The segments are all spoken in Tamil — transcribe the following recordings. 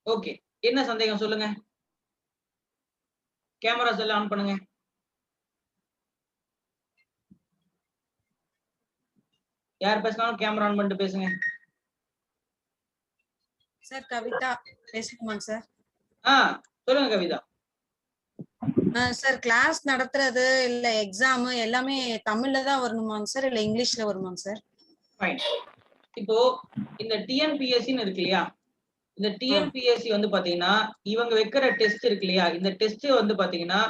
ஓகே. என்ன சந்தேகம் சொல்லுங்க. கேமராஸ் எல்லாம் ஆன் பண்ணுங்க. யார் பேசினாலும் கேமரா ஆன் பண்ணிட்டு பேசுங்க. சார் கவிதா பேசணுமாங்க சார்? சொல்லுங்க கவிதா. சார் கிளாஸ் நடத்துறது இல்ல எக்ஸாம் எல்லாமே தமிழ்ல தான் வரணுமாங்க சார் இல்ல இங்கிலீஷ்ல வருமாங்க சார்? ஃபைன். இப்போ இந்த டிஎன்பிஎஸ்சின்னு இருக்கு இல்லையா? இந்த டிஎன்பிஎஸ்சி வந்து பாத்தீங்கன்னா இவங்க வைக்கிற டெஸ்ட் இருக்கு இல்லையா? இந்த டெஸ்ட் வந்து பாத்தீங்கன்னா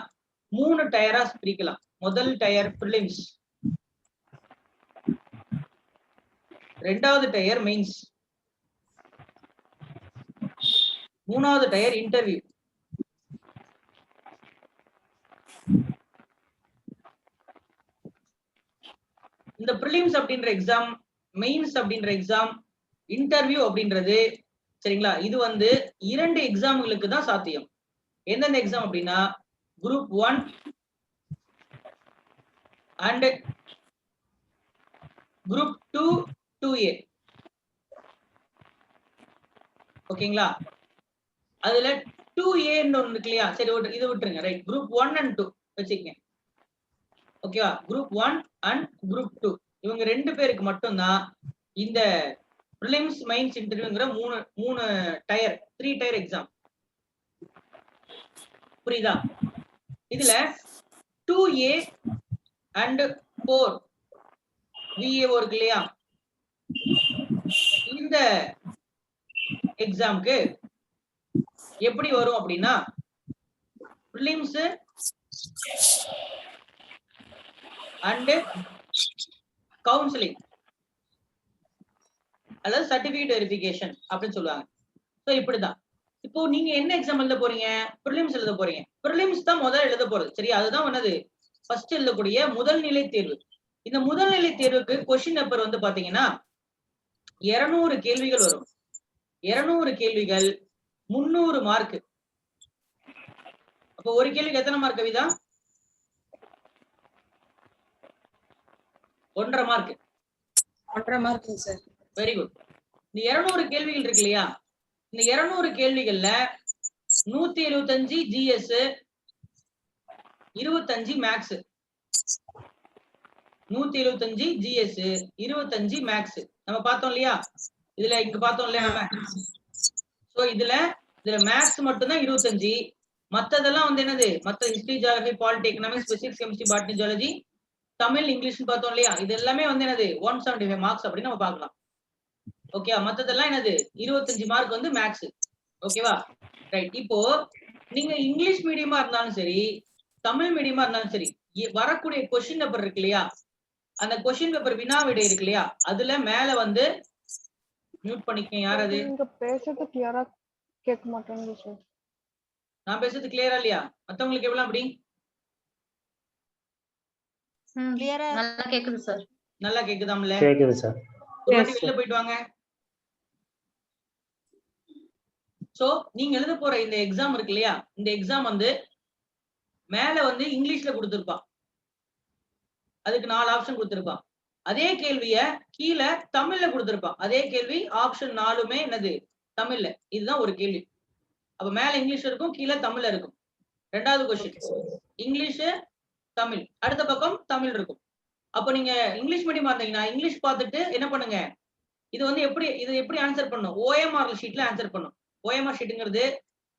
3 டயரா பிரிக்கலாம். முதல் டயர் பிரிலிம்ஸ், ரெண்டாவது டயர் மெயின்ஸ், மூணாவது டயர் இன்டர்வியூ. இந்த பிரிலிம்ஸ் அப்படின்ற எக்ஸாம், மெயின்ஸ் அப்படின்ற எக்ஸாம், இன்டர்வியூ அப்படின்றது சரிங்களா, இது வந்து 2 எக்ஸாம்களுக்கு தான் சாத்தியம். எந்தெந்த எக்ஸாம் அப்படின்னா குரூப் 1 அண்ட் குரூப் 2 2A. ஓகேங்களா? அதுல 2A ஒன்னு இருக்கு இல்லையா? சரி இது விட்டுருங்க. ரைட். குரூப் 1 அண்ட் 2 வச்சுக்கங்க. ஓகேவா? குரூப் 1 அண்ட் குரூப் 2 இவங்க 2 பேருக்கு மட்டும்தான் இந்த பிரிலிம்ஸ் மெயின்ஸ் இன்டர்வியூங்கிற 3 டயர் 3 டயர் எக்ஸாம். புரியுதா? இதுல 2A அண்ட் 4 VAO இருக்கு இல்லையா? இந்த எக்ஸாம்க்கு எப்படி வரும் அப்படின்னா பிரிலிம்ஸ் அண்ட் கவுன்சிலிங் அதாவது சர்டிபிகேட் வெரிஃபிகேஷன் அப்படின்னு சொல்லுவாங்க. ஸோ இப்படிதான். இப்போ நீங்க என்ன எக்ஸாம் எழுத போறீங்க? பிரிலிம்ஸ் எழுத போறீங்க. பிரிலிம்ஸ் தான் முதல் எழுத போறது. சரியா? அதுதான் என்னது ஃபர்ஸ்ட் எழுதக்கூடிய முதல் நிலை தேர்வு. இந்த முதல் நிலை தேர்வுக்கு கொஸ்டின் பேப்பர் வந்து பாத்தீங்கன்னா 200 கேள்விகள் வரும். 200 கேள்விகள் 300 மார்க். அப்போ ஒரு கேள்விக்கு எத்தனை mark Kavitha? 1.5 mark. 1.5 mark sir. Very good. இந்த 200 கேள்விகள் இருக்கு இல்லையா? இந்த 200 கேள்விகள்ல 175 ஜிஎஸ், 25 மேக்ஸ். 175 GS, 25 maths. நம்ம பார்த்தோம் இல்லையா? இதுல இங்க பார்த்தோம் இல்லையா நம்ம? சோ இதுல மேக்ஸ் மட்டும் தான் 25. மத்ததெல்லாம் வந்து என்னது? மத்த history, geography, polity, economics, physics, chemistry, botany, zoology, Tamil, English பார்த்தோம் இல்லையா? இது எல்லாமே வந்து என்னது? 175 மார்க்ஸ் அப்படின்னு நம்ம பார்க்கலாம். ஓகேவா? மத்ததெல்லாம் என்னது? 25 மார்க் வந்து மேக்ஸ். ஓகேவா? ரைட். இப்போ நீங்க இங்கிலீஷ் மீடியமா இருந்தாலும் சரி, தமிழ் மீடியமா இருந்தாலும் சரி, வரக்கூடிய கொஸ்டின் பேப்பர் இருக்கு இல்லையா? அந்த கொஸ்டின் பேப்பர் வினா விடை இருக்கு இல்லையா? அதுல மேல வந்து மியூட் பண்ணிக்கங்க. யார் அது? நீங்க பேசுறது கிளியரா கேட்க மாட்டேங்குது சார். நான் பேசுறது கிளியரா இல்லையா? மத்தவங்களுக்கு எவ்வளவு அப்படி? கிளியரா நல்லா கேக்குது சார். நல்லா கேக்குதாம்ல? கேக்குது சார். ஒரு வாட்டி வெளில போயிட்டு வாங்க. சோ நீங்க எழுத போற இந்த எக்ஸாம் இருக்கு இல்லையா? இந்த எக்ஸாம் வந்து மேல வந்து இங்கிலீஷ்ல கொடுத்திருப்பான். அதுக்கு 4 ஆப்ஷன் கொடுத்திருப்பான். அதே கேள்விய கீழே தமிழ்ல கொடுத்திருப்பான். அதே கேள்வி ஆப்ஷன் 4மே என்னது? தமிழ்ல. இதுதான் ஒரு கேள்வி. அப்ப மேல இங்கிலீஷ் இருக்கும், கீழே தமிழ்ல இருக்கும். ரெண்டாவது கொஸ்டின் இங்கிலீஷ், தமிழ். அடுத்த பக்கம் தமிழ் இருக்கும். அப்ப நீங்க இங்கிலீஷ் மீடியமா இருந்தீங்கன்னா இங்கிலீஷ் பார்த்துட்டு என்ன பண்ணுங்க? இது வந்து எப்படி ஆன்சர் பண்ணும்? ஓஎம்ஆர் ஷீட்ல ஆன்சர் பண்ணும். ஓஎம்ஆர் ஷீட்ங்கிறது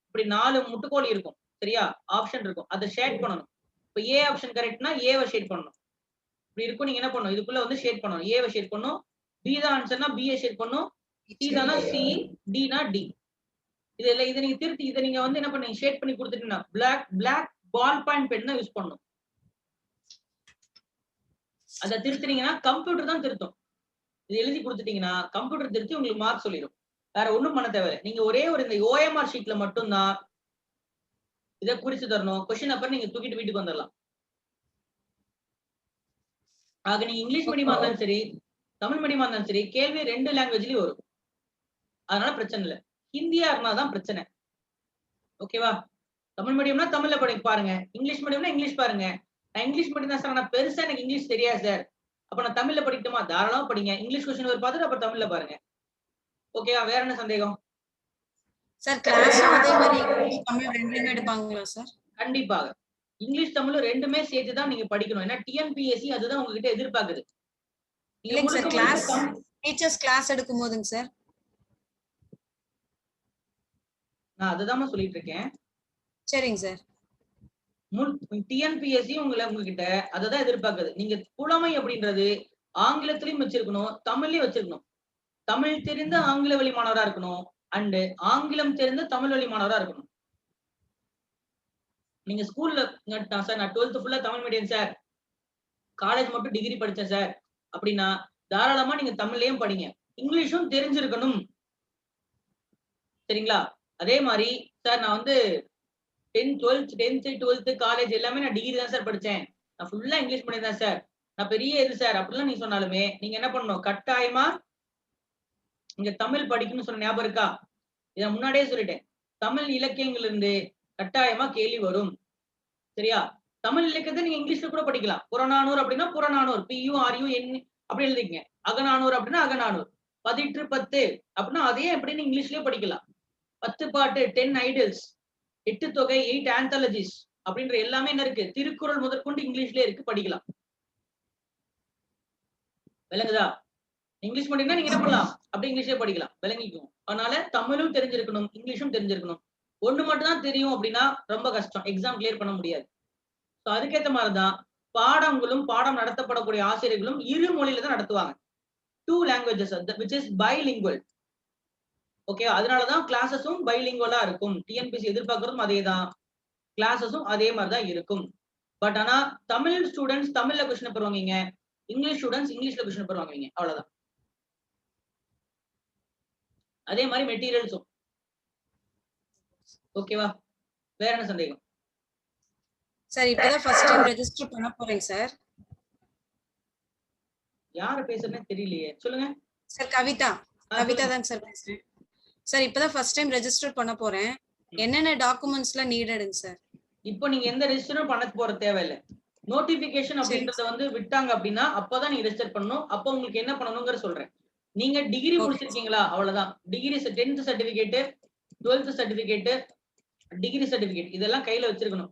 இப்படி 4 முட்டுக்கோள் இருக்கும். சரியா? ஆப்ஷன் இருக்கும். அதை ஷேட் பண்ணணும். இப்ப ஏ ஆப்ஷன் கரெக்ட்னா ஏவை ஷேட் பண்ணணும். இப்படி இருக்கும். நீங்க என்ன பண்ணணும்? இதுக்குள்ள வந்து ஷேட் பண்ணணும். ஏவை ஷேட் பண்ணணும். பி தான் ஆன்சர்னா பிஏ ஷேட் பண்ணணும். சி தானா சி, டினா டி. இதை நீங்க திருத்தி இதை நீங்க வந்து என்ன பண்ணீங்க? ஷேட் பண்ணி கொடுத்துட்டீங்கன்னா பிளாக் பால் பாயிண்ட் பென் தான் யூஸ் பண்ணணும். அதை திருத்தினீங்கன்னா கம்ப்யூட்டர் தான் திருத்தும். இது எழுதி கொடுத்துட்டீங்கன்னா கம்ப்யூட்டர் திருத்தி உங்களுக்கு மார்க் சொல்லிடும். வேற ஒண்ணும் பண்ண தேவை. நீங்க ஒரே ஒரு இந்த ஓஎம்ஆர் ஷீட்ல மட்டும்தான் இதை குறிச்சு தரணும். கொஸ்டின் அப்புறம் நீங்க தூக்கிட்டு வீட்டுக்கு வந்துடலாம். ஆக நீங்க இங்கிலீஷ் மீடியமா இருந்தாலும் சரி, தமிழ் மீடியமா இருந்தாலும் சரி, கேள்வி 2 லாங்குவேஜ்லயும் வரும். அதனால பிரச்சனை இல்லை. ஹிந்தியா இருந்தாதான் பிரச்சனை. ஓகேவா? தமிழ் மீடியம்னா தமிழ்ல பாருங்க, இங்கிலீஷ் மீடியம்னா இங்கிலீஷ் பாருங்க. நான் இங்கிலீஷ் மீடியம் தான் சார், ஆனா பெருசா எனக்கு இங்கிலீஷ் தெரியாது சார், அப்ப நான் தமிழ்ல படிக்கட்டுமா? தாராளமா படிங்க. இங்கிலீஷ் கொஸ்டின் ஒரு பார்த்துட்டு அப்புறம் தமிழ்ல பாருங்க. ஓகேவா? வேற என்ன சந்தேகம்? சார் கிளாஸும் அதே மாதிரி இங்கிலீஷ் தமிழ் ரெண்டுலயுமே எடுப்பாங்களா சார்? கண்டிப்பாக இங்கிலீஷ் தமிழ் ரெண்டுமே சேர்த்து தான் நீங்க படிக்கணும். ஏன்னா டிஎன்பிஎஸ்சி அதுதான் உங்ககிட்ட எதிர்பார்க்குது. நீங்க இல்லைங்க சார், முழுக்க கிளாஸ் முழுக்க டீச்சர்ஸ் கிளாஸ் எடுக்கும் போதுங்க சார். நான் அதுதான் சொல்லிட்டு இருக்கேன். சரிங்க சார். டிஎன்பிஎஸ்சி உங்ககிட்ட அததான் எதிர்பார்க்குது. நீங்க புலமை அப்படின்றது ஆங்கிலத்திலையும் வச்சிருக்கணும், தமிழ்லயும் வச்சிருக்கணும். தமிழ் தெரிந்த ஆங்கில வழி மாணவரா இருக்கணும் அண்ட் ஆங்கிலம் தெரிந்த தமிழ் வழி மாணவரா இருக்கணும். நீங்க ஸ்கூல்ல சார் நான் 12th ஃபுல்லா தமிழ் மீடியம் சார், காலேஜ் மட்டும் டிகிரி படிச்சேன் சார் அப்படின்னா தாராளமா நீங்க தமிழ்லயும் படிங்க, இங்கிலீஷும் தெரிஞ்சிருக்கணும். சரிங்களா? அதே மாதிரி சார் நான் வந்து 10th 12th காலேஜ் எல்லாமே நான் டிகிரி தான் சார் படிச்சேன், நான் ஃபுல்லா இங்கிலீஷ் மீடியம் தான் சார், நான் பெரிய இது சார் அப்படிலாம் நீங்க சொன்னாலுமே நீங்க என்ன பண்ணணும், கட்டாயமா இங்க தமிழ் படிக்கணும்னு சொன்ன ஞாபகம் இருக்கா? இதை முன்னாடியே சொல்லிட்டேன். தமிழ் இலக்கியங்கள் இருந்து கட்டாயமா கேள்வி வரும். சரியா? தமிழ் இலக்கியத்தை நீங்க இங்கிலீஷ்ல கூட படிக்கலாம். புறநானூறு அப்படின்னா புறநானூறு PURUN அப்படி எழுதிக்கங்க. அகநானூறு அப்படின்னா அகநானூறு. 10 அப்படின்னா அதே எப்படின்னு இங்கிலீஷ்லயே படிக்கலாம். 10 பாட்டு 10 ஐடல்ஸ் 8 தொகை 8 ஆந்தாலஜிஸ் அப்படின்ற எல்லாமே என்ன இருக்கு, திருக்குறள் முதற்கொண்டு இங்கிலீஷ்லயே இருக்கு, படிக்கலாம். விளங்குதா? இங்கிலீஷ் மட்டும்னா நீங்க என்ன பண்ணலாம், அப்படி இங்கிலீஷே படிக்கலாம், விளங்கிக்கும். அதனால தமிழும் தெரிஞ்சிருக்கணும், இங்கிலீஷும் தெரிஞ்சிருக்கணும். ஒண்ணு மட்டும் தான் தெரியும் அப்படின்னா ரொம்ப கஷ்டம், எக்ஸாம் கிளியர் பண்ண முடியாது. அதுக்கேற்ற மாதிரிதான் பாடங்களும் பாடம் நடத்தப்படக்கூடிய ஆசிரியர்களும் இரு மொழியில தான் நடத்துவாங்க. 2 languages which is bilingual. Okay, அதனாலதான் கிளாஸஸும் பைலிங்குவலா இருக்கும். டிஎன்பிசி எதிர்பார்க்கறதும் அதேதான், கிளாஸஸும் அதே மாதிரிதான் இருக்கும். பட் ஆனா தமிழ் ஸ்டூடெண்ட்ஸ் தமிழ்ல கொஸ்டின் பெறுவாங்க, இங்கிலீஷ் ஸ்டூடெண்ட்ஸ் இங்கிலீஷ்ல கொஸ்டின் பெறுவாங்க, அவ்வளவுதான். அதே மாதிரி மெட்டீரியல்ஸும். ஓகேவா? வேற என்ன சந்தேகம்? சார் இப்பதான் ஃபர்ஸ்ட் டைம் ரெஜிஸ்டர் பண்ண போறேன் சார். யார பேசுறேன்னு தெரியலையே, சொல்லுங்க. சார் கவிதா தான் சார் பேசுறேன். சார் இப்பதான் ஃபர்ஸ்ட் டைம் ரெஜிஸ்டர் பண்ண போறேன். என்னென்ன டாக்குமெண்ட்ஸ்லாம் நீடடுங்க சார்? இப்போ நீங்க எந்த ரெஜிஸ்டரும் பண்ண போற தேவையில்லை. நோட்டிபிகேஷன் அப்படின்றத வந்து விட்டாங்க அப்படின்னா அப்பதான் நீங்க ரெஜிஸ்டர் பண்ணணும். அப்போ உங்களுக்கு என்ன பண்ணணுங்கிற சொல்றேன். நீங்க டிகிரி முடிச்சிருக்கீங்களா? அவ்வளவுதான். Degree 10th certificate 12th certificate degree certificate இதெல்லாம் கையில வச்சிருக்கணும்.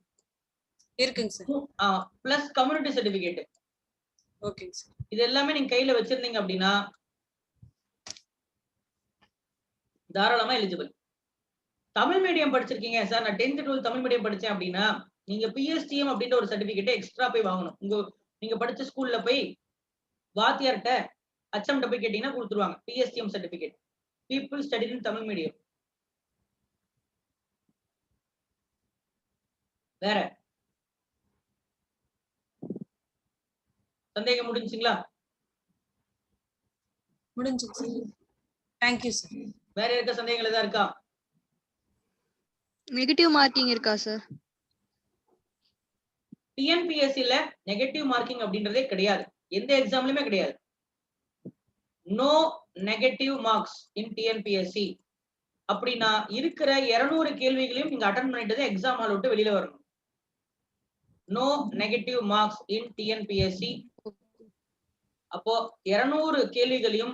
இருக்குங்க சார். Plus community certificate. ஓகேங்க சார். இது எல்லாமே நீங்க கையில வச்சிருந்தீங்க அப்படின்னா தாராளமா எலிஜிபிள். தமிழ் மீடியம் படிச்சிருக்கீங்க சார், நான் 10th 12th தமிழ் மீடியம் படிச்சேன் அப்படின்னா நீங்க PSTM அப்படின்ற ஒரு சர்டிபிகேட் எக்ஸ்ட்ரா போய் வாங்கணும். நீங்க படிச்ச ஸ்கூல்ல போய் வாத்தியார்ட்ட HM போய் கேட்டீங்கன்னா கொடுத்துருவாங்க PSTM certificate, people studied in Tamil medium. வேற சந்தேகம் முடிஞ்சுங்களா? முடிஞ்சுங்க சார். Thank you sir. வேற இருக்க சந்தேகங்கள் ஏதாவது இருக்கா? நெகட்டிவ் மார்க்கிங் இருக்கா சார்? டிஎன்பிஎஸ்சில நெகட்டிவ் மார்க்கிங் அப்படின்றதே கிடையாது, எந்த எக்ஸாம்லயுமே கிடையாது. No negative marks in TNPSC. அப்படின்னா இருக்கிற 200 கேள்விகளையும் நீங்க அட்டெண்ட் பண்ணிட்டு எக்ஸாம் ஹால் விட்டு வெளியில வரணும். No negative marks in TNPSC. அப்போ 200 கேள்விகளையும்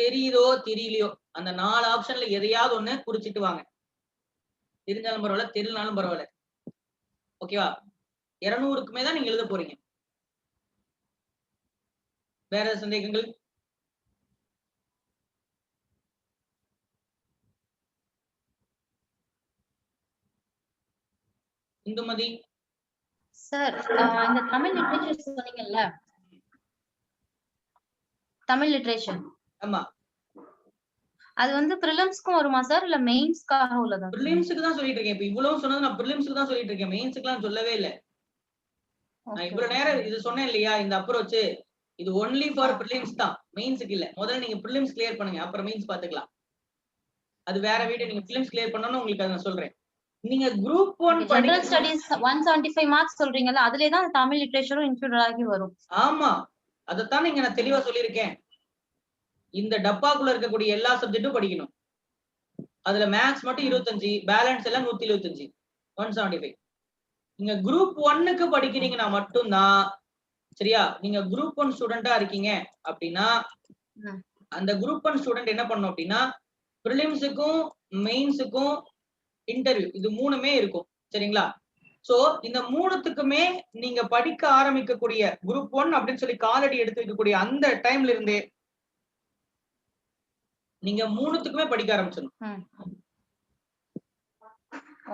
தெரியுதோ தெரியலையோ அந்த 4 ஆப்ஷன்ல எதையாவது ஒண்ணு குறிச்சிட்டு வாங்க. தெரிஞ்சாலும் பரவாயில்ல, தெரியலனாலும் பரவாயில்ல. ஓகேவா? 200க்குமே தான் நீங்க எழுத போறீங்க. வேற ஏதாவது சந்தேகங்கள்? இந்துமதி சார், இந்த தமிழ் லிட்ரேச்சர் சொன்னீங்கல்ல, தமிழ் லிட்ரேச்சர், ஆமா, அது வந்து பிரிலிம்ஸ்க்கும் வருமா சார், இல்ல மெயின்ஸ்க்காக உள்ளதா? பிரிலிம்ஸ்க்கு தான் சொல்லிட்டு இருக்கேன். இப்ப இவ்வளவு சொன்னது நான் பிரிலிம்ஸ்க்கு தான் சொல்லிட்டு இருக்கேன், மெயின்ஸ்க்குலாம் சொல்லவே இல்லை. நான் இவ்வளவு நேரம் இது சொன்னேன் இல்லையா, இந்த அப்ரோச் இது ஒன்லி ஃபார் பிரிலிம்ஸ் தான், மெயின்ஸ்க்கு இல்ல. முதல்ல நீங்க பிரிலிம்ஸ் கிளியர் பண்ணுங்க, அப்புறம் மெயின்ஸ் பாத்துக்கலாம். அது வேற வீடியோ. நீங்க பிரிலிம்ஸ் கிளியர் பண்ணனும், உங்களுக்கு அதை நான் சொல்றேன். நீங்க குரூப் 1 ஜெனரல் ஸ்டடீஸ் 175 மார்க்ஸ் சொல்றீங்கல்ல, அதுலயே தான் தமிழ் லிட்ரேச்சரும் இன்க்ளூட் ஆகி வரும். ஆமா, அதத்தான் நீங்க நான் தெளிவா சொல்லியிருக்கேன். இந்த டப்பாக்குள்ள இருக்கக்கூடிய எல்லா சப்ஜெக்டும் படிக்கணும். அதுல மேத்ஸ் மட்டும் 25, பேலன்ஸ் எல்லாம் 125, 175. நீங்க குரூப் 1க்கு படிக்கிறீங்கன்னா மட்டும்தான் சரியா. நீங்க குரூப் 1 ஸ்டூடெண்டா இருக்கீங்க அப்படின்னா அந்த குரூப் 1 ஸ்டூடெண்ட் என்ன பண்ணணும் அப்படின்னா ப்ரிலிம்ஸுக்கும் மெயின்ஸுக்கும் இன்டர்வியூ இது 3மே இருக்கும். சரிங்களா? சோ இந்த 3த்துக்குமே நீங்க படிக்க ஆரம்பிக்கக்கூடிய குரூப் 1 அப்படின்னு சொல்லி காலடி எடுத்து வைக்கக்கூடிய அந்த டைம்ல இருந்தே நீங்க 3த்துக்குமே படிக்க ஆரம்பிச்சிடணும்.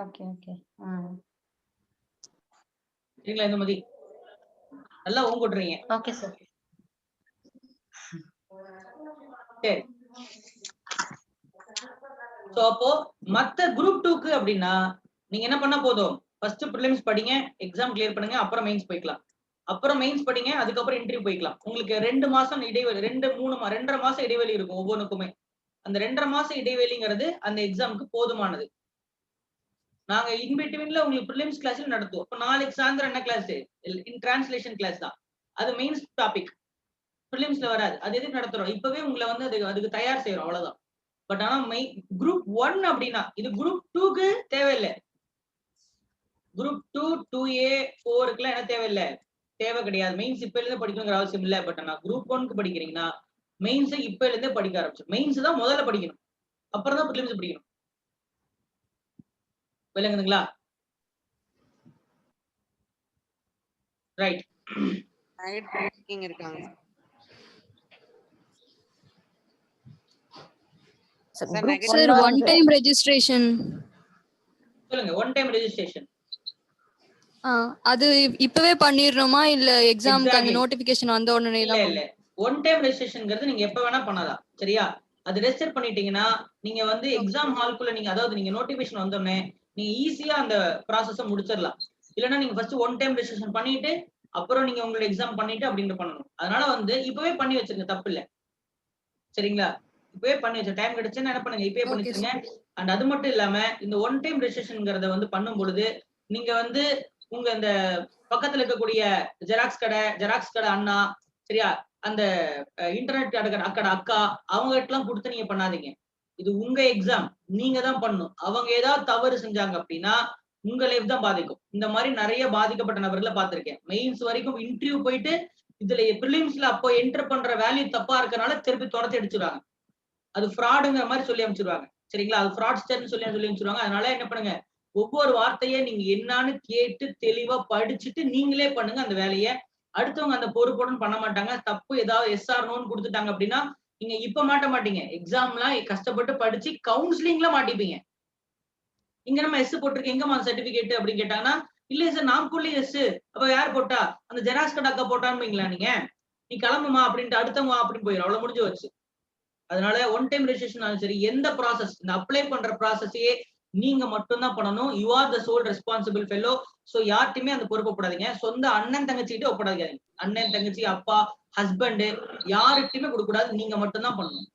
Okay okay. சரிங்களா? இந்த மாதிரி நல்லா ஓங்கோட்டுறீங்க. Okay sir. சரி. சோ அப்போ மத்த குரூப் 2க்கு அப்படின்னா நீங்க என்ன பண்ணா போதும், ஃபர்ஸ்ட் ப்ரிலிம்ஸ் படிங்க, எக்ஸாம் கிளியர் பண்ணுங்க, அப்புறம் மெயின்ஸ் போய்க்கலாம். அப்புறம் மெயின்ஸ் படிங்க, அதுக்கப்புறம் இன்டர்வியூ போய்க்கலாம். உங்களுக்கு 2 மாசம் இடைவெளி, 2.5 மாசம் இடைவெளி இருக்கும் ஒவ்வொன்றுக்குமே. அந்த 2.5 மாசம் இடைவெளிங்கிறது அந்த எக்ஸாமுக்கு போதுமானது. நாங்க இன்பிட்வீன்ல உங்களுக்கு ப்ரிலிம்ஸ் கிளாஸ்ல நடத்துவோம். இப்போ நாளைக்கு சாயந்தரம் என்ன கிளாஸ்? டிரான்ஸ்லேஷன் கிளாஸ் தான். அது மெயின்ஸ் டாபிக், ப்ரிலிம்ஸ்ல வராது. அது எதுக்கு நடத்துறோம்? இப்பவே உங்களை வந்து அதுக்கு தயார் செய்யறோம், அவ்வளவுதான். பட் ஆனா குரூப் 1 அப்படின்னா இது குரூப் 2க்கு தேவையில்லை. குரூப் 2, 2A, 4க்குலாம் என்ன தேவையில்லை, தேவை கிடையாது. மெயின்ஸ் இப்ப இருந்து படிக்கணுங்கிற அவசியம் இல்லை. பட் ஆனா குரூப் 1க்கு படிக்கிறீங்கன்னா மெயின்ஸ் இப்ப இருந்தே படிக்க ஆரம்பிச்சு. மெயின்ஸ் தான் முதல்ல படிக்கணும், அப்புறம் தான் ப்ரிலிம்ஸ் படிக்கணும். விளங்குதுங்களா? ரைட். இருக்காங்க சார் ஒன் டைம் ரெஜிஸ்ட்ரேஷன். சொல்லுங்க. ஒன் டைம் ரெஜிஸ்ட்ரேஷன் அது இப்பவே பண்ணிரணுமா இல்ல எக்ஸாம்க்கு அந்த நோட்டிபிகேஷன் வந்த உடனே இல்ல தான்? இல்ல, ஒன் டைம் ரெஜிஸ்ட்ரேஷன்ங்கிறது நீங்க எப்ப வேணா பண்ணலாம். சரியா? அது ரெஜிஸ்டர் பண்ணிட்டீங்கன்னா நீங்க வந்து எக்ஸாம் ஹால்குள்ள நீங்க, அதாவது நீங்க நோட்டிபிகேஷன் வந்த உடனே நீங்க ஈஸியா அந்த ப்ராசஸ முடிச்சிடலாம். இல்லன்னா நீங்க ஃபர்ஸ்ட் ஒன் டைம் ரெஜிஸ்ட்ரேஷன் பண்ணிட்டு அப்புறம் நீங்க உங்களோட எக்ஸாம் பண்ணிட்டு அப்படின்னு பண்ணணும். அதனால வந்து இப்பவே பண்ணி வச்சிருங்க, தப்பு இல்ல. சரிங்களா? இப்பவே பண்ணி வச்ச டைம் கிடைச்சுன்னா என்ன பண்ணுங்க, இப்பவே பண்ணி வச்சுங்க. அண்ட் அது மட்டும் இல்லாம இந்த ஒன் டைம் ரெஜிஸ்ட்ரேஷன்ங்கிறத வந்து பண்ணும் பொழுது நீங்க வந்து உங்க இந்த பக்கத்துல இருக்கக்கூடிய ஜெராக்ஸ் கடை அண்ணா, சரியா, அந்த இன்டர்நெட் கடை அக்கா, அவங்க கிட்ட எல்லாம் கொடுத்து நீங்க பண்ணாதீங்க. இது உங்க எக்ஸாம், நீங்க தான் பண்ணணும். அவங்க ஏதாவது தவறு செஞ்சாங்க அப்படின்னா உங்க லைஃப் தான் பாதிக்கும். இந்த மாதிரி நிறைய பாதிக்கப்பட்ட நபர்களை பார்த்திருக்கேன். மெயின்ஸ் வரைக்கும் இன்டர்வியூ போயிட்டு இதுல ப்ரிலிம்ஸ்ல அப்போ என்டர் பண்ற வேல்யூ தப்பா இருக்கறனால திருப்பி துரத்தி அடிச்சுடுவாங்க. அது ஃப்ராடுங்கிற மாதிரி சொல்லி அனுப்பிச்சிருவாங்க. சரிங்களா? அது ஃப்ராட்ஸ்டர்னு சொல்லி அனுப்பிச்சிருவாங்க. அதனால என்ன பண்ணுங்க, ஒவ்வொரு வார்த்தையை நீங்க என்னன்னு கேட்டு தெளிவா படிச்சுட்டு நீங்களே பண்ணுங்க அந்த வேலையை. அடுத்தவங்க அந்த பொறுப்புடன் பண்ண மாட்டாங்க. தப்பு ஏதாவது எஸ்ஆர் நோன்னு கொடுத்துட்டாங்க அப்படின்னா நீங்க இப்ப மாட்ட மாட்டீங்க. எக்ஸாம்லாம் கஷ்டப்பட்டு படிச்சு கவுன்சிலிங்ல மாட்டிப்பீங்க. இங்க நம்ம எஸ் போட்டிருக்கேன், எங்கம்மா சர்டிபிகேட் அப்படின்னு கேட்டாங்கன்னா, இல்ல சார் நான் புள்ளி எஸ். அப்ப யார் போட்டா? அந்த ஜெராக்ஸ் கடை அக்கா போட்டான்னு நீங்க, நீ கிளம்புமா அப்படின்ட்டு அடுத்தவங்க அப்படின்னு போயிடும். அவ்வளவு முடிஞ்சு வச்சு. அதனால ஒன் டைம் ரெஜிஸ்ட்ரேஷன் சரி, எந்த ப்ராசஸ், இந்த அப்ளை பண்ற ப்ராசஸையே நீங்க மட்டும் தான் பண்ணணும். You are the sole responsible fellow. So யார்ட்டுமே அந்த பொறுப்பு போடாதீங்க. சொந்த அண்ணன் தங்கச்சிட்டு ஒப்படாதீங்க. அண்ணன் தங்கச்சி, அப்பா, ஹஸ்பண்ட், யாருக்குமே கொடுக்க கூடாது. நீங்க மட்டும் தான் பண்ணணும்.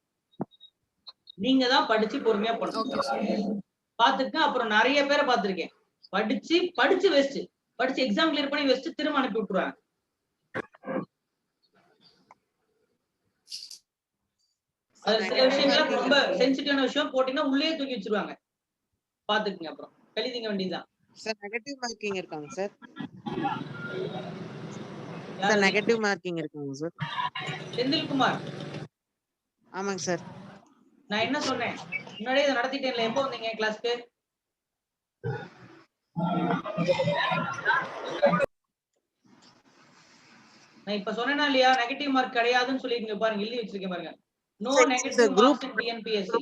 நீங்க தான் படிச்சு பொறுமையா பண்ணணும். பாத்துக்க. அப்புறம் நிறைய பேரை பார்த்திருக்கேன், படிச்சு வேஸ்ட், படிச்சு எக்ஸாம் கிளியர் பண்ணி வேஸ்ட், திரும்ப அனுப்பி விட்டுருவாங்க. சில விஷயங்கள் ரொம்ப சென்சிட்டிவான விஷயம் போட்டீங்கன்னா உள்ளே தூக்கி வச்சிருவாங்க. பாத்துக்குங்க. அப்புறம் எழுதிங்க வேண்டியதுதான். சார் நெகட்டிவ் மார்க்கிங் இருக்காங்க சார். சார் நெகட்டிவ் மார்க்கிங் இருக்காங்க சார். செந்தில்குமார். ஆமாங்க சார். நான் என்ன சொன்னேன் முன்னாடியே இதை நடத்திட்டேன்ல, எப்போ வந்தீங்க கிளாஸ்க்கு? நான் இப்ப சொன்னேனா இல்லையா? நெகட்டிவ் மார்க் கிடையாதுன்னு சொல்லிருங்க பாருங்க, எழுதி வச்சிருக்கேன் பாருங்க. No negative marks in TNPSC.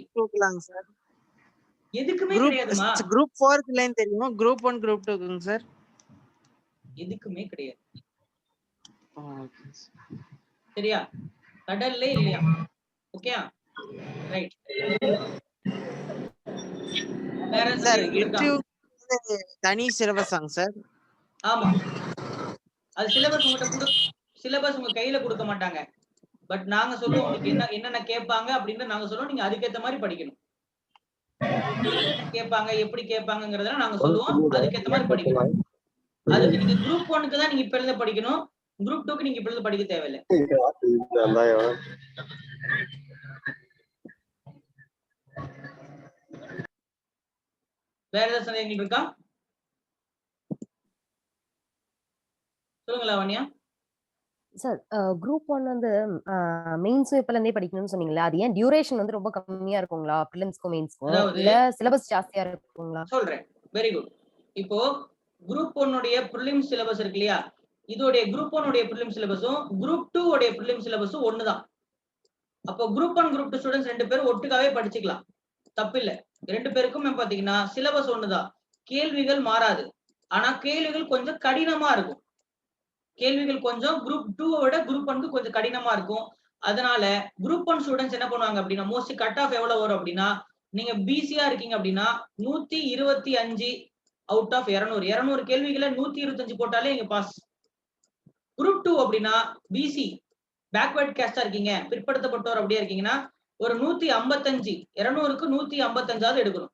Sir எதுக்குமே கிடையாதுமா. குரூப் 4க்கு லைன் தெரியுமா? குரூப் 1 குரூப் 2க்குங்க சார். எதுக்குமே கிடையாது. சரியா? கடல்லே இல்லையா? Okay right. வேற சார் இன்டர்வியூ தனி சிலபஸாங்க சார்? ஆமா, அது சிலபஸ் உங்ககிட்ட சிலபஸ் உங்க கையில கொடுக்க மாட்டாங்க. பட் நாங்க சொல்லுவோம் உங்களுக்கு என்னென்ன கேட்பாங்க அப்படின்னு நாங்க சொல்லுவோம். நீங்க அதுக்கேற்ற மாதிரி படிக்கணும். கேட்பாங்க, எப்படி கேட்பாங்கிறதெல்லாம் நாங்க சொல்லுவோம். அதுக்கேற்ற மாதிரி படிக்கணும். அதுக்கு நீங்க குரூப் 1க்கு தான் நீங்க இப்ப இருந்து படிக்கணும். குரூப் 2க்கு நீங்க இப்ப இருந்து படிக்க தேவையில்லை. வேற ஏதாவது சந்தேகங்கள் இருக்கா? சொல்லுங்க லாவண்யா. சார் குரூப் 1 வந்து மெயின்ஸும் இப்பல இருந்தே படிக்கணும்னு சொன்னீங்களா? அது ஏன் டியூரேஷன் வந்து ரொம்ப கம்மியா இருக்குங்களா? பிரிலிம்ஸ்க்கும் மெயின்ஸ்க்கும் அதாவது இல்ல சிலபஸ் ஜாஸ்தியா இருக்குங்களா? சொல்றேன். Very good. இப்போ குரூப் 1 உடைய பிரிலிம்ஸ் சிலபஸ் இருக்கு இல்லையா? இதோடைய குரூப் 1 உடைய பிரிலிம்ஸ் சிலபஸும் குரூப் 2 உடைய பிரிலிம்ஸ் சிலபஸும் ஒண்ணுதான். அப்போ குரூப் 1 குரூப் 2 ஸ்டூடண்ட்ஸ் 2 பேரும் ஒட்டுக்காவே படிச்சுக்கலாம். தப்பில்ல. 2 பேருக்குமே பாத்தீங்கன்னா சிலபஸ் ஒண்ணுதான். கேள்விகள் மாறாது. ஆனா கேள்விகள் கொஞ்சம் கடினமா இருக்கும். கேள்விகள் கொஞ்சம் குரூப் 2 விட குரூப் 1க்கு கொஞ்சம் கடினமா இருக்கும். அதனால குரூப் 1 ஸ்டூடண்ட்ஸ் என்ன பண்ணுவாங்க அப்படின்னா மோஸ்ட்லி கட் ஆஃப் எவ்வளவு வரும் அப்படின்னா நீங்க பிசியா இருக்கீங்க அப்படின்னா 125 அவுட் ஆஃப் 200 200 கேள்விகளை 125 போட்டாலே நீங்க பாஸ். குரூப் 2 அப்படின்னா பிசி பேக்வர்ட் கேஸ்டா இருக்கீங்க, பிற்படுத்தப்பட்டோர் அப்படியே இருக்கீங்கன்னா ஒரு 155 200க்கு 155ஆவது எடுக்கணும்.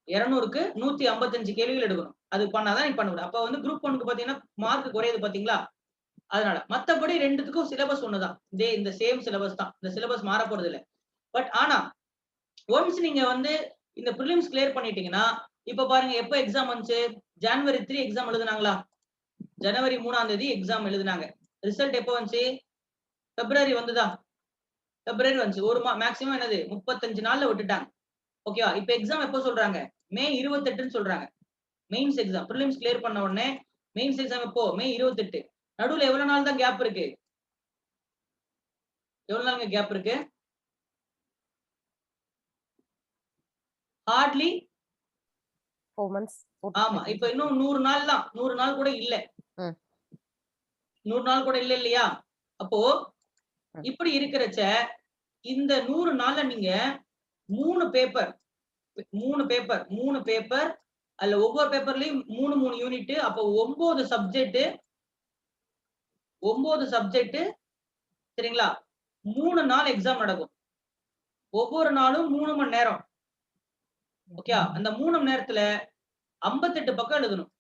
200க்கு 155 கேள்விகள் எடுக்கணும். அது பண்ணாதான் நீங்க பண்ண முடியும். அப்ப வந்து குரூப் 1க்கு பாத்தீங்கன்னா மார்க் குறையுது பாத்தீங்களா? அதனால மத்தபடி ரெண்டுத்துக்கும் சிலபஸ் ஒண்ணுதான். இந்த சேம் சிலபஸ் தான். இந்த சிலபஸ் மாற போறது இல்ல. பட் ஆனா ஒன்ஸ் நீங்க வந்து இந்த பிரிலிம்ஸ் கிளியர் பண்ணிட்டீங்கன்னா இப்ப பாருங்க எப்ப எக்ஸாம் வந்துச்சு? ஜனவரி 3 எக்ஸாம் எழுதுனாங்களா? ஜனவரி 3ஆம் தேதி எக்ஸாம் எழுதுனாங்க. ரிசல்ட் எப்ப வந்துச்சு? பிப்ரவரி வந்துதா? பிப்ரவரி வந்துச்சு. ஒரு மேக்ஸிமம் என்னது 35 நாள்ல விட்டுட்டாங்க. ஓகேவா? இப்ப எக்ஸாம் எப்ப சொல்றாங்க? மே 28ன்னு சொல்றாங்க. மெயின்ஸ் எக்ஸாம் பிரிலிம்ஸ் கிளியர் பண்ண உடனே மெயின்ஸ் எக்ஸாம் எப்போ? மே 28. நடுவுல எவ்வளவு நாள் தான் கேப் இருக்கு? எவ்வளவு நாளுங்க கேப் இருக்கு? Hardly 4 months. ஆமா. இப்ப இன்னும் 100 நாள் தான். 100 நாள் கூட இல்ல. 100 நாள் கூட இல்ல இல்லையா? அப்போ இப்படி இருக்கிறச்ச இந்த 100 நாள்ல நீங்க 3 பேப்பர் அதுல ஒவ்வொரு பேப்பர்லயும் 3 யூனிட். அப்போ 9 சப்ஜெக்ட் சரிங்களா? 3 நாள் எக்ஸாம் நடக்கும். ஒவ்வொரு நாளும் 3 மணி நேரம். ஓகே, அந்த 3 மணி நேரத்துல 58 பக்கம் எழுதணும்.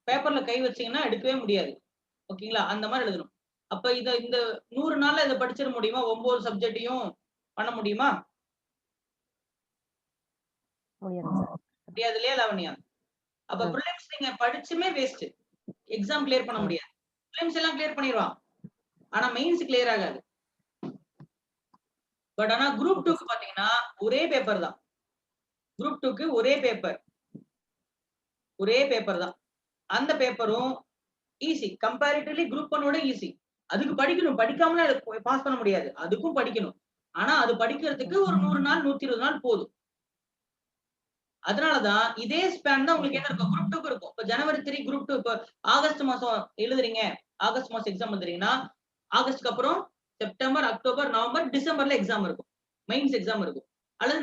பேப்பர்ல கை வச்சீங்கன்னா எடுக்கவே முடியாது. ஓகேங்களா? அந்த மாதிரி எழுதணும். அப்ப இந்த 100 நாள்ல இதை படிச்சிட முடியுமா? 9 சப்ஜெக்டையும் பண்ண முடியுமா? முடியாது இல்லையா லாவண்யா? அப்ப பிரிலிம்ஸ் நீங்க படிச்சுமே வேஸ்ட். எக்ஸாம் கிளியர் பண்ண முடியாது. பிரிலிம்ஸ் எல்லாம் கிளியர் பண்ணிடுவான், ஆனா மெயின்ஸ் கிளியர் ஆகாது. பட் ஆனா குரூப் 2க்கு பாத்தீங்கன்னா ஒரே பேப்பர் தான். குரூப் 2க்கு ஒரே பேப்பர் தான். அந்த பேப்பரும் ஈஸி. கம்பேரிட்டிவ்லி குரூப் 1 ஓட ஈஸி. அதுக்கு படிக்கணும். படிக்காமல பாஸ் பண்ண முடியாது. அதுக்கும் படிக்கணும். ஆனா அது படிக்கிறதுக்கு ஒரு 100 நாள் 120 நாள் போதும். அதனாலதான் இதே ஸ்பேன் தான் உங்களுக்கு என்ன இருக்கும்? குரூப் 2க்கு இருக்கும். இப்ப ஜனவரி 3 குரூப் 2 இப்ப ஆகஸ்ட் மாசம் எழுதுறீங்க. ஆகஸ்ட் மாசம் எக்ஸாம் எழுதுறீங்கன்னா ஆகஸ்ட்க்கு அப்புறம் செப்டம்பர், அக்டோபர், நவம்பர், டிசம்பர்ல எக்ஸாம் இருக்கும். மெயின்ஸ் எக்ஸாம் இருக்கும். அல்லது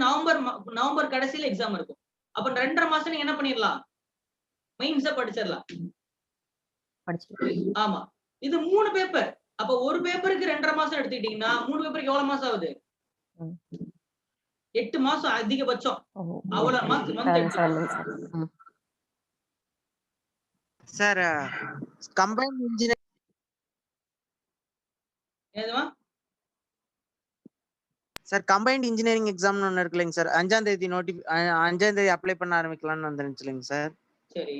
நவம்பர் கடைசியில எக்ஸாம் இருக்கும். அப்ப 2.5 மாசம் நீங்க என்ன பண்ணிடலாம்? மெயின்ஸ படிச்சிடலாம். ஆமா. இது 3 பேப்பர். அப்ப ஒரு பேப்பருக்கு 2.5 மாசம் எடுத்துக்கிட்டீங்கன்னா 3 பேப்பருக்கு எவ்வளவு மாசம் ஆகுது? 8 மாசம் அதிகபட்சம். அவ்வளவு மாசம். சார் கம்பைன்ட் இன்ஜினியரிங் ஏதுமா? சார் கம்பைன்ட் இன்ஜினியரிங் எக்ஸாம்னு ஒன்று இருக்குல்லைங்க சார். 5ஆம் தேதி அப்ளை பண்ண ஆரம்பிக்கலாம்னு வந்துருந்துச்சுலைங்க சார். சரி,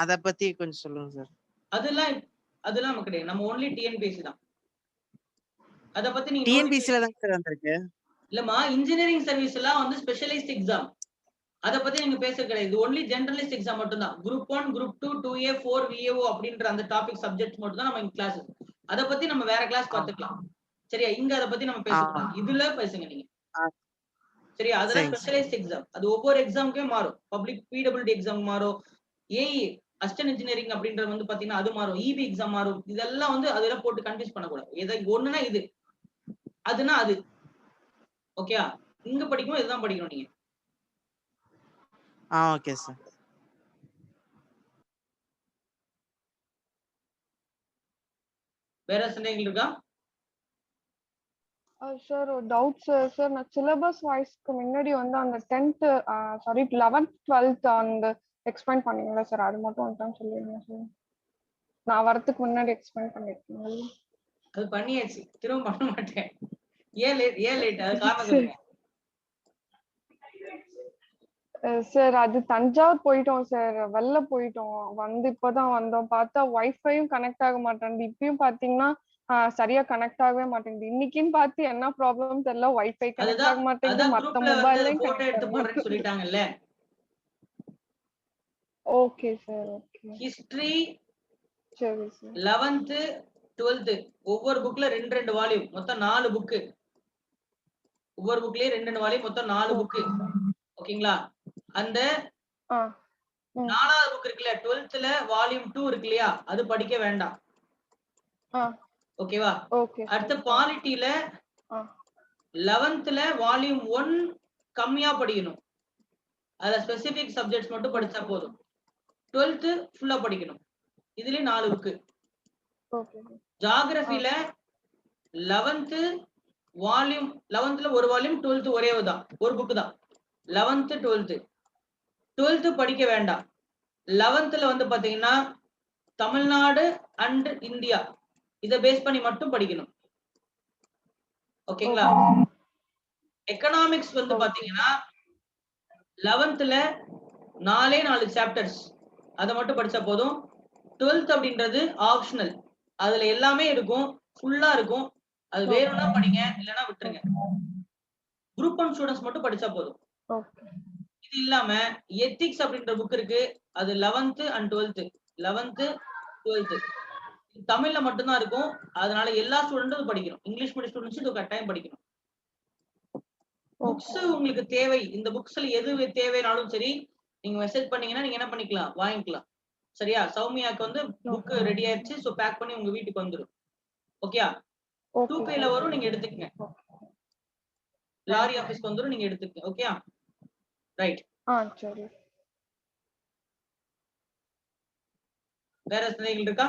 அத பத்தி கொஞ்சம் சொல்லுங்க சார். அதெல்லாம் நமக்கு கிடையாது. நம்ம ஒன்லி டிஎன்பிஎஸ்சி தான். அத பத்தி நீங்க டிஎன்பிஎஸ்சில தான் சார் வந்திருக்கு. இல்லம்மா, இன்ஜினியரிங் சர்வீஸ் எல்லாம் வந்து ஸ்பெஷலைஸ்ட் எக்ஸாம். அத பத்தி நீங்க பேச கிடையாது. இது ஒன்லி ஜெனரலிஸ்ட் எக்ஸாம் மட்டும் தான். குரூப் 1, குரூப் 2, 2A, 4 VAO அப்படின்ற அந்த டாபிக் சப்ஜெக்ட் மட்டும் தான் நம்ம கிளாஸ். அத பத்தி நம்ம வேற கிளாஸ் பார்த்துக்கலாம். சரியா? இங்க அத பத்தி நம்ம பேசலாம். இதுல பேசுங்க நீங்க. சரியா? அதெல்லாம் ஸ்பெஷலைஸ்ட் எக்ஸாம். அது ஒவ்வொரு எக்ஸாமுக்கே மாறும். பப்ளிக் பிடபிள்யூடி எக்ஸாம் மாறும். ஏஇ அசிஸ்டன்ட் இன்ஜினியரிங் அப்படின்றது வந்து பாத்தீங்கன்னா அது மாறும். இபி எக்ஸாம் மாறும். இதெல்லாம் வந்து அதெல்லாம் போட்டு கன்ஃபியூஸ் பண்ணக்கூடாது. எதை ஒண்ணுனா இது, அதுனா அது. ஓகே, இங்க படிக்கணும், இதுதான் படிக்கணும் நீங்க. Okay sir. வேற சந்தேகங்கள் இருக்கா? சார் ஒரு டவுட் சார். நான் சிலபஸ் வைஸ்க்கு முன்னாடி வந்து அந்த 10th 11th 12th அந்த எக்ஸ்பிளைன் பண்ணீங்களா சார்? அது மட்டும் ஒன் டைம் சொல்லிடுங்க சார். நான் வரதுக்கு முன்னாடி எக்ஸ்பிளைன் பண்ணிருக்கீங்க. அது பண்ணியாச்சு, திரும்ப பண்ண மாட்டேன். ஏன் லேட்? அது காரணம் சொல்லுங்க. சார் அது தஞ்சாவூர் போயிட்டோம் சார், வெளில போயிட்டோம். வந்து இப்பதான் வந்தோம். பார்த்தா வைஃபையும் கனெக்ட் ஆக மாட்டேங்குது. இப்பயும் பாத்தீங்கன்னா சரியா கனெக்ட் ஆகவே மாட்டேங்குது. இன்னைக்குன்னு பார்த்து என்ன ப்ராப்ளம் தெரியல, வைஃபை கனெக்ட் ஆக மாட்டேங்குது, அதான் மத்த குரூப்ல வந்து மொபைல்லையும் போட்டோ கனெக்ட் எடுத்து ஆக போடுறேன்னு மாட்டேங்குது. சொல்லிட்டாங்கல்ல. Okay sir, okay. ஹிஸ்டரி சரி சார். 11th 12th ஒவ்வொரு புக்ல 2 வால்யூம், மொத்தம் 4 புக்கு. ஒவ்வொரு புக்லயே 2 வால்யூம், மொத்தம் 4 புக்கு. ஓகேங்களா? அந்த 4வது புக் இருக்குல்ல 12th வால்யூம் 2 இருக்கு இல்லையா, அது படிக்க வேண்டாம். ஓகேவா? அடுத்து பாலிட்டில 11th வால்யூம் 1 கம்மியா படிக்கணும். அதுல ஸ்பெசிபிக் சப்ஜெக்ட்ஸ் மட்டும் படிச்சா போதும். 12th ஃபுல்லா படிக்கணும். இதுலயே 4 புக்கு. ஜியோகிராஃபில 11th வால்யூம் 11th ஒரு வால்யூம், 12th ஒரே தான், ஒரு புக் தான். 11th 12th படிக்க வேண்டாம். 11th வந்து பாத்தீங்கன்னா தமிழ்நாடு அண்ட் இந்தியா இத பேஸ் பண்ணி மட்டும் படிக்கணும். ஓகேங்களா? எக்கனாமிக்ஸ் வந்து பாத்தீங்கன்னா 11th 4 சாப்டர்ஸ், அதை மட்டும் படிச்சா போதும். 12th அப்படின்றது ஆப்ஷனல், அதுல எல்லாமே இருக்கும், ஃபுல்லா இருக்கும். அது வேணும்னா படிங்க, இல்லைன்னா விட்டுருங்க. குரூப் 1 ஸ்டூடெண்ட்ஸ் மட்டும் படிச்சா போதும். இது இல்லாம எத்திக்ஸ் அப்படின்ற புக் இருக்கு, அது 11th and 12th 11th 12th தமிழ்ல மட்டும்தான் இருக்கும். அதனால எல்லா ஸ்டூடெண்ட்டும் படிக்கணும். இங்கிலீஷ் மீடியம் ஸ்டூடெண்ட்ஸ் இது கட்டாயம் படிக்கணும். புக்ஸ் உங்களுக்கு தேவை, இந்த புக்ஸ்ல எது தேவைனாலும் சரி, நீங்க மெசேஜ் பண்ணீங்கன்னா நீங்க என்ன பண்ணிக்கலாம், வாங்கிக்கலாம். சரியா? சௌமியாக்கு வந்து புக் ரெடி ஆயிடுச்சு, சோ பேக் பண்ணி உங்க வீட்டுக்கு வந்துரும். ஓகேயா? 2Pல வரும், நீங்க எடுத்துக்கங்க. லாரி ஆபீஸ்க்கு வந்துரும், நீங்க எடுத்துக்கங்க. ஓகேயா? ரைட். சரி. வேற சந்தேகங்கள் இருக்கா?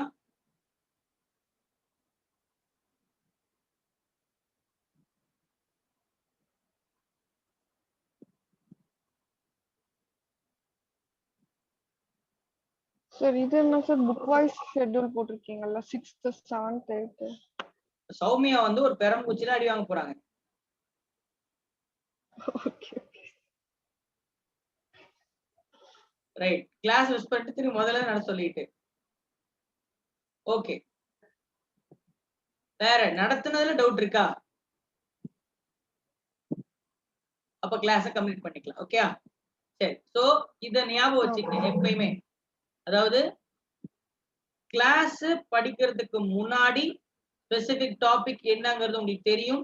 சார் இது என்ன சார் புக் வைஸ் ஷெட்யூல் போட்டிருக்கீங்கல்ல, 6th 7th 8th? சௌமியா வந்து ஒரு பெரம்பூச்சில அடி வாங்க போறாங்க. ஓகே. ரைட். கிளாஸ் மிஸ் பண்ணிட்டு திரும்பி முதல்ல நட சொல்லிட்டு. ஓகே. வேற நடத்துனதுல டவுட் இருக்கா? அப்ப கிளாஸ கம்ப்ளீட் பண்ணிக்கலாம். ஓகேயா? சரி. சோ இத ஞாபகம் வச்சுக்கங்க எப்பயுமே. அதாவது கிளாஸ் படிக்கிறதுக்கு முன்னாடி ஸ்பெசிபிக் டாபிக் என்னங்கிறது உங்களுக்கு தெரியும்.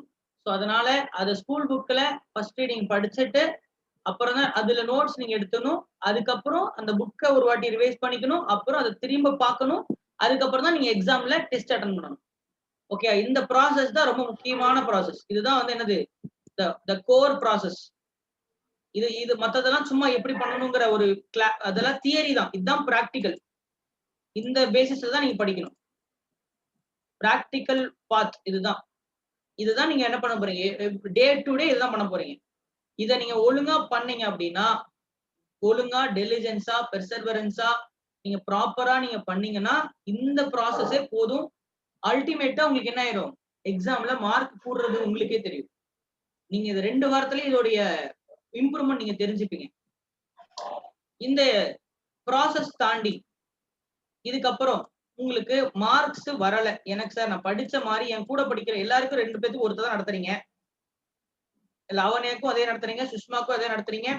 சோ அதனால அது ஸ்கூல் புக்ல ஃபர்ஸ்ட் ரீடிங் படிச்சுட்டு அப்புறம் தான் அதுல நோட்ஸ் நீங்க எடுத்துக்கணும். அதுக்கப்புறம் அந்த புக்கை ஒரு வாட்டி ரிவைஸ் பண்ணிக்கணும். அப்புறம் அதை திரும்ப பார்க்கணும். அதுக்கப்புறம் தான் நீங்க எக்ஸாம்ல டெஸ்ட் அட்டெண்ட் பண்ணணும். ஓகே, இந்த ப்ராசஸ் தான் ரொம்ப முக்கியமான ப்ராசஸ். இதுதான் வந்து என்னது, த கோர் ப்ராசஸ். இது மத்ததெல்லாம் சும்மா எப்படி பண்ணணுங்கிற ஒரு அதெல்லாம் தியரி தான். இதுதான் பிராக்டிக்கல். இந்த பேசிஸ்ல தான் நீங்க படிக்கணும். பிராக்டிக்கல் பாத் இதுதான் நீங்க என்ன பண்ண போறீங்க, டே டு டே இதுதான் பண்ண போறீங்க. இதை நீங்க ஒழுங்கா பண்ணீங்க அப்படின்னா, ஒழுங்கா டெலிஜென்ஸா பெர்சர்வரன்ஸா நீங்க ப்ராப்பரா நீங்க பண்ணீங்கன்னா இந்த ப்ராசஸே போதும். அல்டிமேட்டா உங்களுக்கு என்ன ஆயிரும், எக்ஸாம்ல மார்க் கூடுறது உங்களுக்கே தெரியும். நீங்க இது 2 வாரத்துல இதோடைய இம்ப்ரூவ்மெண்ட் நீங்க தெரிஞ்சுப்பீங்க. இந்த ப்ராசஸ் தாண்டி இதுக்கப்புறம் உங்களுக்கு மார்க்ஸ் வரல, எனக்கு சார் நான் படிச்ச மாதிரி என் கூட படிக்கிற எல்லாருக்கும் 2 பேருக்கு ஒருத்தர் தான் நடத்துறீங்க, லாவண்யாக்கும் அதே நடத்துறீங்க, சுஷ்மாக்கும் அதே நடத்துறீங்க,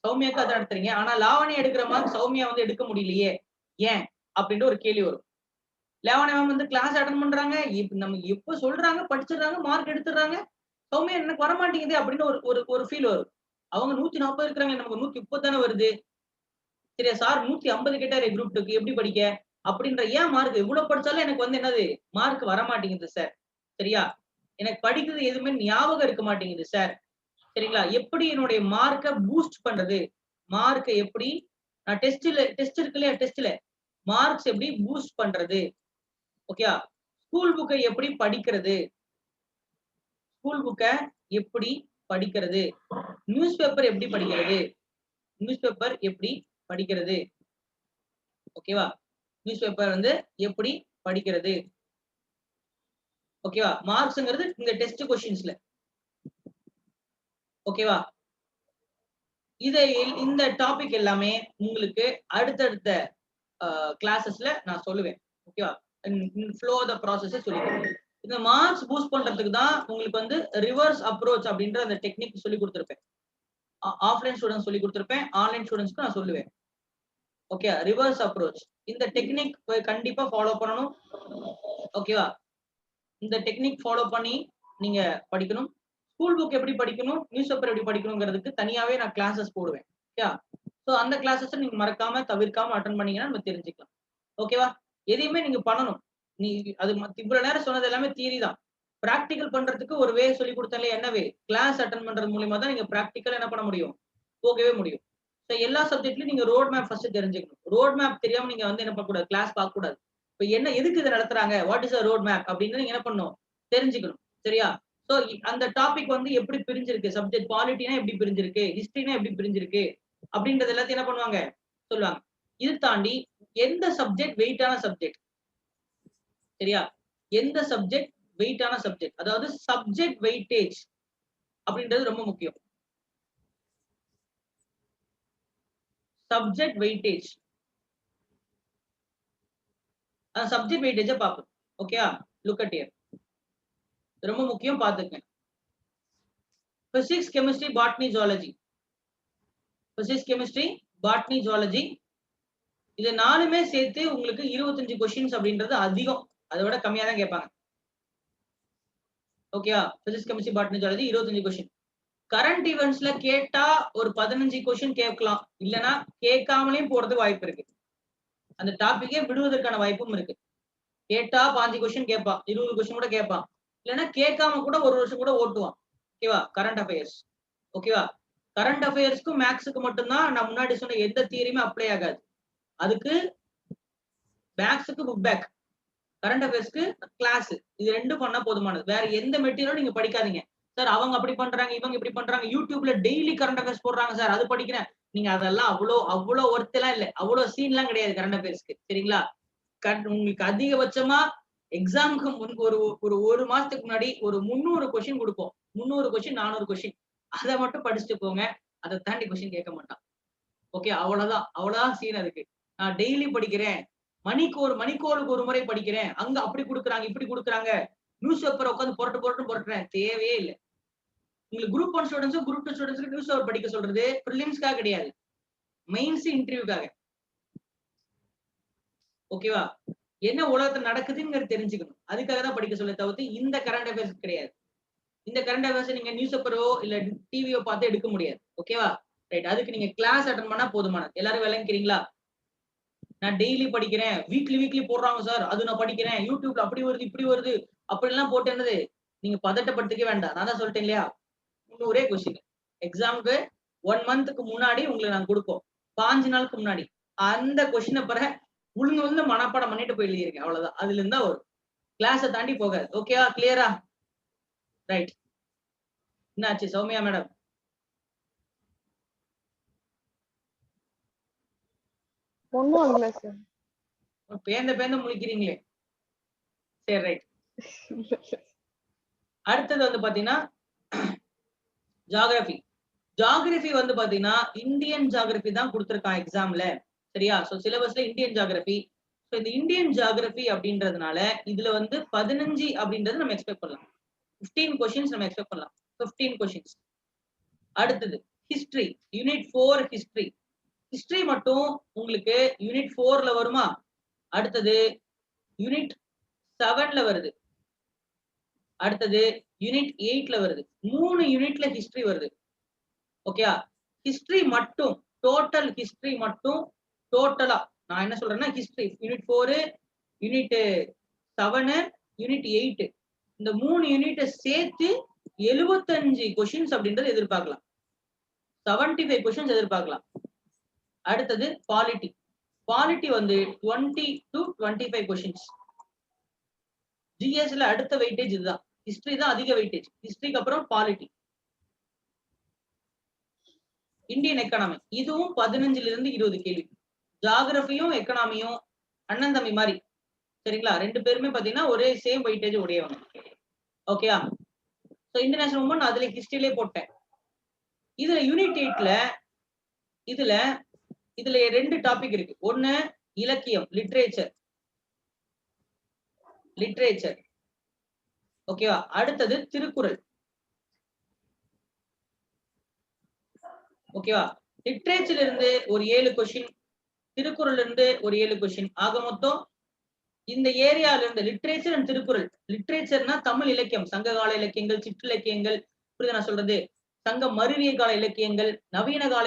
சௌமியாக்கும் அதை நடத்துறீங்க. ஆனா லாவண்யா எடுக்கிற மார்க் சௌமியா வந்து எடுக்க முடியலையே, ஏன் அப்படின்ட்டு ஒரு கேள்வி வரும். லாவண்யா மேம் வந்து கிளாஸ் அட்டன் பண்றாங்க, நம்ம எப்ப சொல்றாங்க படிச்சிடுறாங்க, மார்க் எடுத்துடுறாங்க, சௌமியா எனக்கு வர மாட்டேங்குது அப்படின்னு ஒரு ஃபீல் வரும். அவங்க 140 இருக்கிறாங்க, நமக்கு 130 தானே வருது. சரியா சார் 150 கேட்டாரு குரூப் 2க்கு எப்படி படிக்க அப்படின்ற, ஏன் மார்க் எவ்வளவு படிச்சாலும் எனக்கு வந்து என்னது மார்க் வர மாட்டேங்குது சார். சரியா? எனக்கு படிக்கிறது எதுவுமே ஞாபகம் இருக்க மாட்டேங்குது சார். சரிங்களா? எப்படி என்னுடைய மார்க்கை பூஸ்ட் பண்றது, மார்க்கை எப்படி நான் டெஸ்ட் இருக்கு இல்லையா, டெஸ்ட்ல மார்க்ஸ் எப்படி பூஸ்ட் பண்றது. ஓகே, ஸ்கூல் புக்கை எப்படி படிக்கிறது, ஸ்கூல் புக்கை எப்படி படிக்கிறது, நியூஸ் பேப்பர் எப்படி படிக்கிறது, நியூஸ் பேப்பர் எப்படி படிக்கிறது. ஓகேவா? நியூஸ் பேப்பர் வந்து எப்படி படிக்கிறது. ஓகேவா? மார்க்ஸ்ங்கிறது இந்த டெஸ்ட் கொஸ்டின்ஸ்ல. ஓகேவா? இந்த டாபிக் எல்லாமே உங்களுக்கு அடுத்தடுத்த கிளாஸஸ்ல நான் சொல்லுவேன். ஓகேவா? ஃப்ளோ த ப்ராசஸ் சொல்லிடுவேன். இந்த மார்க்ஸ் பூஸ்ட் பண்றதுக்கு தான் உங்களுக்கு வந்து ரிவர்ஸ் அப்ரோச் அப்படின்ற அந்த டெக்னிக் சொல்லி கொடுத்துருப்பேன். ஆஃப்லைன் ஸ்டூடெண்ட்ஸ் சொல்லி கொடுத்துருப்பேன், ஆன்லைன் ஸ்டூடெண்ட்ஸ்க்கு நான் சொல்லுவேன். ஓகே, ரிவர்ஸ் அப்ரோச் இந்த டெக்னிக் கண்டிப்பா ஃபாலோ பண்ணணும். ஓகேவா? இந்த டெக்னிக் ஃபாலோ பண்ணி நீங்க படிக்கணும். ஸ்கூல் புக் எப்படி படிக்கணும், நியூஸ் பேப்பர் எப்படி படிக்கணுங்கிறதுக்கு தனியாவே நான் கிளாஸஸ் போடுவேன். ஓகே, ஸோ அந்த கிளாஸஸ் நீங்க மறக்காம தவிர்க்காம அட்டன் பண்ணீங்கன்னா நம்ம தெரிஞ்சுக்கலாம். ஓகேவா? எதையுமே நீங்க பண்ணணும். நீ அது இவ்வளவு நேரம் சொன்னது எல்லாமே தியரி தான். பிராக்டிகல் பண்றதுக்கு ஒரு வே சொல்லி கொடுத்தாலே என்ன வே? கிளாஸ் அட்டன் பண்றது மூலியமா தான் நீங்க பிராக்டிக்கல் என்ன பண்ண முடியும், போகவே முடியும். ஸோ எல்லா சப்ஜெக்ட்லயும் நீங்க ரோட் மேப் ஃபர்ஸ்ட் தெரிஞ்சுக்கணும். ரோட் மேப் தெரியாம நீங்க வந்து என்ன பண்ணக்கூடாது, கிளாஸ் பார்க்க கூடாது. இப்போ என்ன எதுக்கு இதை நடத்துறாங்க, what is a road map அப்படின்னு நீங்க என்ன பண்ணணும், தெரிஞ்சுக்கணும். சரியா? ஸோ அந்த டாபிக் வந்து எப்படி பிரிஞ்சிருக்கு, சப்ஜெக்ட் பாலிட்டினா எப்படி பிரிஞ்சிருக்கு, ஹிஸ்டரினா எப்படி பிரிஞ்சிருக்கு அப்படின்றது எல்லாத்தையும் என்ன பண்ணுவாங்க, சொல்லுவாங்க. இது தாண்டி எந்த சப்ஜெக்ட் வெயிட்டான சப்ஜெக்ட், சரியா? எந்த சப்ஜெக்ட் வெயிட்டான சப்ஜெக்ட், அதாவது சப்ஜெக்ட் வெயிட்டேஜ் அப்படின்றது ரொம்ப முக்கியம். சப்ஜெக்ட் வெயிட்டேஜ், அந்த சப்ஜெக்ட் வெயிட்டேஜை பார்ப்போம். ஓகே, லுக் அட் ஹியர், ரொம்ப முக்கியம், பார்த்துக்கங்க. Physics, chemistry, botany, zoology. Physics, chemistry, botany, zoology இது நாலுமே சேர்த்து உங்களுக்கு 25 கொஸ்டின்ஸ் அப்படின்றது அதிகம். அதை விட கம்மியா தான் கேட்பாங்க. ஓகேவா? Physics, chemistry, botany, zoology 25 question. Current ஈவெண்ட்ஸ்ல கேட்டா ஒரு 15 கொஸ்டின் கேட்கலாம், இல்லைன்னா கேட்காமலையும் போறதுக்கு வாய்ப்பு இருக்கு. அந்த டாபிக்கே விடுவதற்கான வாய்ப்பும் இருக்கு. கேட்டா 15 கொஸ்டின் கேட்பான், 20 கொஸ்டின் கூட கேட்பான், இல்லைன்னா கேட்காம கூட ஒரு வருஷம் கூட ஓட்டுவான். ஓகேவா? Current affairs. ஓகேவா? கரண்ட் அஃபேர்ஸ்க்கும் மேக்ஸுக்கு மட்டும்தான் நான் முன்னாடி சொன்ன எந்த தியரியுமே அப்ளை ஆகாது. அதுக்கு மேக்ஸுக்கு புக் பேக், கரண்ட் அஃபேர்ஸ்க்கு கிளாஸ், இது ரெண்டும் பண்ணா போதுமானது. வேற எந்த மெட்டீரியலும் நீங்க படிக்காதீங்க. சார் அவங்க அப்படி பண்றாங்க, இவங்க இப்படி பண்றாங்க, யூடியூப்ல டெய்லி கரண்ட் அஃபேர்ஸ் போடுறாங்க சார், அது படிக்கிறேன். நீங்க அதெல்லாம் அவ்வளோ ஒர்த் எல்லாம் இல்ல, அவ்வளவு சீன் எல்லாம் கிடையாது கரண்ட் அஃபேர்ஸ்க்கு. சரிங்களா? உங்களுக்கு அதிகபட்சமா எக்ஸாமுக்கு ஒரு மாசத்துக்கு முன்னாடி ஒரு 300 கொஸ்டின் கொடுப்போம். 300 கொஸ்டின் 400 கொஸ்டின், அதை மட்டும் படிச்சுட்டு போங்க. அதை தாண்டி கொஸ்டின் கேட்க மாட்டான். ஓகே, அவ்வளவுதான் சீன். அதுக்கு நான் டெய்லி படிக்கிறேன், மணிக்கோளுக்கு ஒரு முறை படிக்கிறேன், அங்க அப்படி கொடுக்குறாங்க இப்படி கொடுக்குறாங்க, நியூஸ் பேப்பர் உட்காந்து புரட்டுறேன், தேவையே இல்லை. உங்களுக்கு குரூப் 1 ஸ்டூடெண்ட்ஸும் குரூப் 2 ஸ்டூடெண்ட்ஸ்க்கு நியூஸ் பேப்பர் படிக்க சொல்றது பிரிலிம்ஸ்க்காக கிடையாது, மெயின்ஸ் இன்டர்வியூக்காக. ஓகேவா? என்ன உலகத்துல நடக்குதுங்கிறது தெரிஞ்சுக்கணும், அதுக்காக தான் படிக்க சொல்ல தவிர்த்து இந்த கரண்ட் அஃபேர்ஸ் கிடையாது. இந்த கரண்ட் அஃபேர்ஸ் நீங்க நியூஸ் பேப்பரோ இல்ல டிவியோ பார்த்து எடுக்க முடியாது. ஓகேவா? ரைட். அதுக்கு நீங்க கிளாஸ் அட்டன் பண்ணா போதுமானது. எல்லாரும் விளங்கிக்கிறீங்களா? நான் டெய்லி படிக்கிறேன், வீக்லி போடுறாங்க சார், அது நான் படிக்கிறேன், யூடியூப்ல அப்படி வருது இப்படி வருது அப்படிலாம் போட்டு என்னது நீங்க பதட்டப்படுத்திக்க வேண்டாம். நான் தான் சொல்லிட்டேன் இல்லையா, ஒரே கொஸ்டின் எக்ஸாமுக்கு 1 மந்த்துக்கு முன்னாடி உங்களுக்கு நான் கொடுப்போம், 5 நாளுக்கு முன்னாடி அந்த கொஸ்டினை பிறகு உழுந்து மனப்பாடம் பண்ணிட்டு போய் எழுதிருக்கேன், அவ்வளவுதான். அதுல இருந்தா வரும், கிளாஸை தாண்டி போகாது. ஓகேவா? கிளியரா? ரைட். என்னாச்சு சௌமியா மேடம்? ஒண்ணும் இல்ல சார். பேந்த முழிக்கிறீங்களே. சரி, ரைட். அடுத்தது வந்து பாத்தீங்கன்னா ஜியோகிராபி வந்து பாத்தீங்கன்னா இந்தியன் ஜியோகிராபி தான் கொடுத்திருக்கான் எக்ஸாம்ல. சரியா? சோ சிலபஸ்ல இந்தியன் ஜியோகிராபி. சோ இந்த இந்தியன் ஜியோகிராபி அப்படின்றதுனால இதுல வந்து 15 அப்படின்றது நம்ம எக்ஸ்பெக்ட் பண்ணலாம். 15 கொஸ்டின்ஸ் நம்ம எக்ஸ்பெக்ட் பண்ணலாம். 15 கொஸ்டின்ஸ். அடுத்தது ஹிஸ்டரி, யூனிட் 4 ஹிஸ்டரி. ஹிஸ்டரி மட்டும் உங்களுக்கு யூனிட் 4ல வருமா? அடுத்தது யூனிட் 7ல வருது, அடுத்தது யூனிட் 8ல வருது. 3 யூனிட்ல ஹிஸ்டரி வருது. ஓகேயா? ஹிஸ்டரி மட்டும், டோட்டல் ஹிஸ்டரி மட்டும், டோட்டலா நான் என்ன சொல்றேன்னா ஹிஸ்டரி யூனிட் 4, யூனிட் 7, யூனிட் 8 இந்த 3 யூனிட்டை சேர்த்து 75 கொஸ்டின்ஸ் அப்படின்றது எதிர்பார்க்கலாம். 75 கொஸ்டின்ஸ் எதிர்பார்க்கலாம். அடுத்தது பாலிட்டி வந்து 20 to 25 கொஸ்டின்ஸ். ஜிஎஸ்ல அடுத்த வெயிட்டேஜ் இதுதான், ஹிஸ்டரி தான் அதிக வெயிட்டேஜ், ஹிஸ்டரிக்கு அப்புறம் பாலிட்டி. இந்தியன் எக்கானமி இதுவும் 15ல இருந்து 20 கேள்வி. ஜியோகிராபியும் எக்கனாமியும் அண்ணன் தம்பி மாதிரி. சரிங்களா? 2 பேருமே பாத்தீங்கன்னா ஒரே சேம் வெயிட்டேஜ் உடையவங்க. ஓகேயா? சோ இன்டர்நேஷனல் மூவ்மெண்ட் அதுல ஹிஸ்டரியிலே போட்டேன். இதுல யூனிட் 8ல இதுல இதுல 2 டாபிக் இருக்கு. ஒண்ணு இலக்கியம், லிட்ரேச்சர். ஓகேவா? அடுத்தது திருக்குறள். ஓகேவா? லிட்ரேச்சர்ல இருந்து ஒரு 7 கொஸ்டின், திருக்குறள்ல இருந்து ஒரு 7 கொஸ்டின். ஆக மொத்தம் இந்த ஏரியால இருந்து லிட்ரேச்சர் அண்ட் திருக்குறள். லிட்ரேச்சர்னா தமிழ் இலக்கியம், சங்ககால இலக்கியங்கள், சிற்றிலக்கியங்கள், புரியுதா நான் சொல்றது? சங்க மருவிய கால இலக்கியங்கள், நவீன கால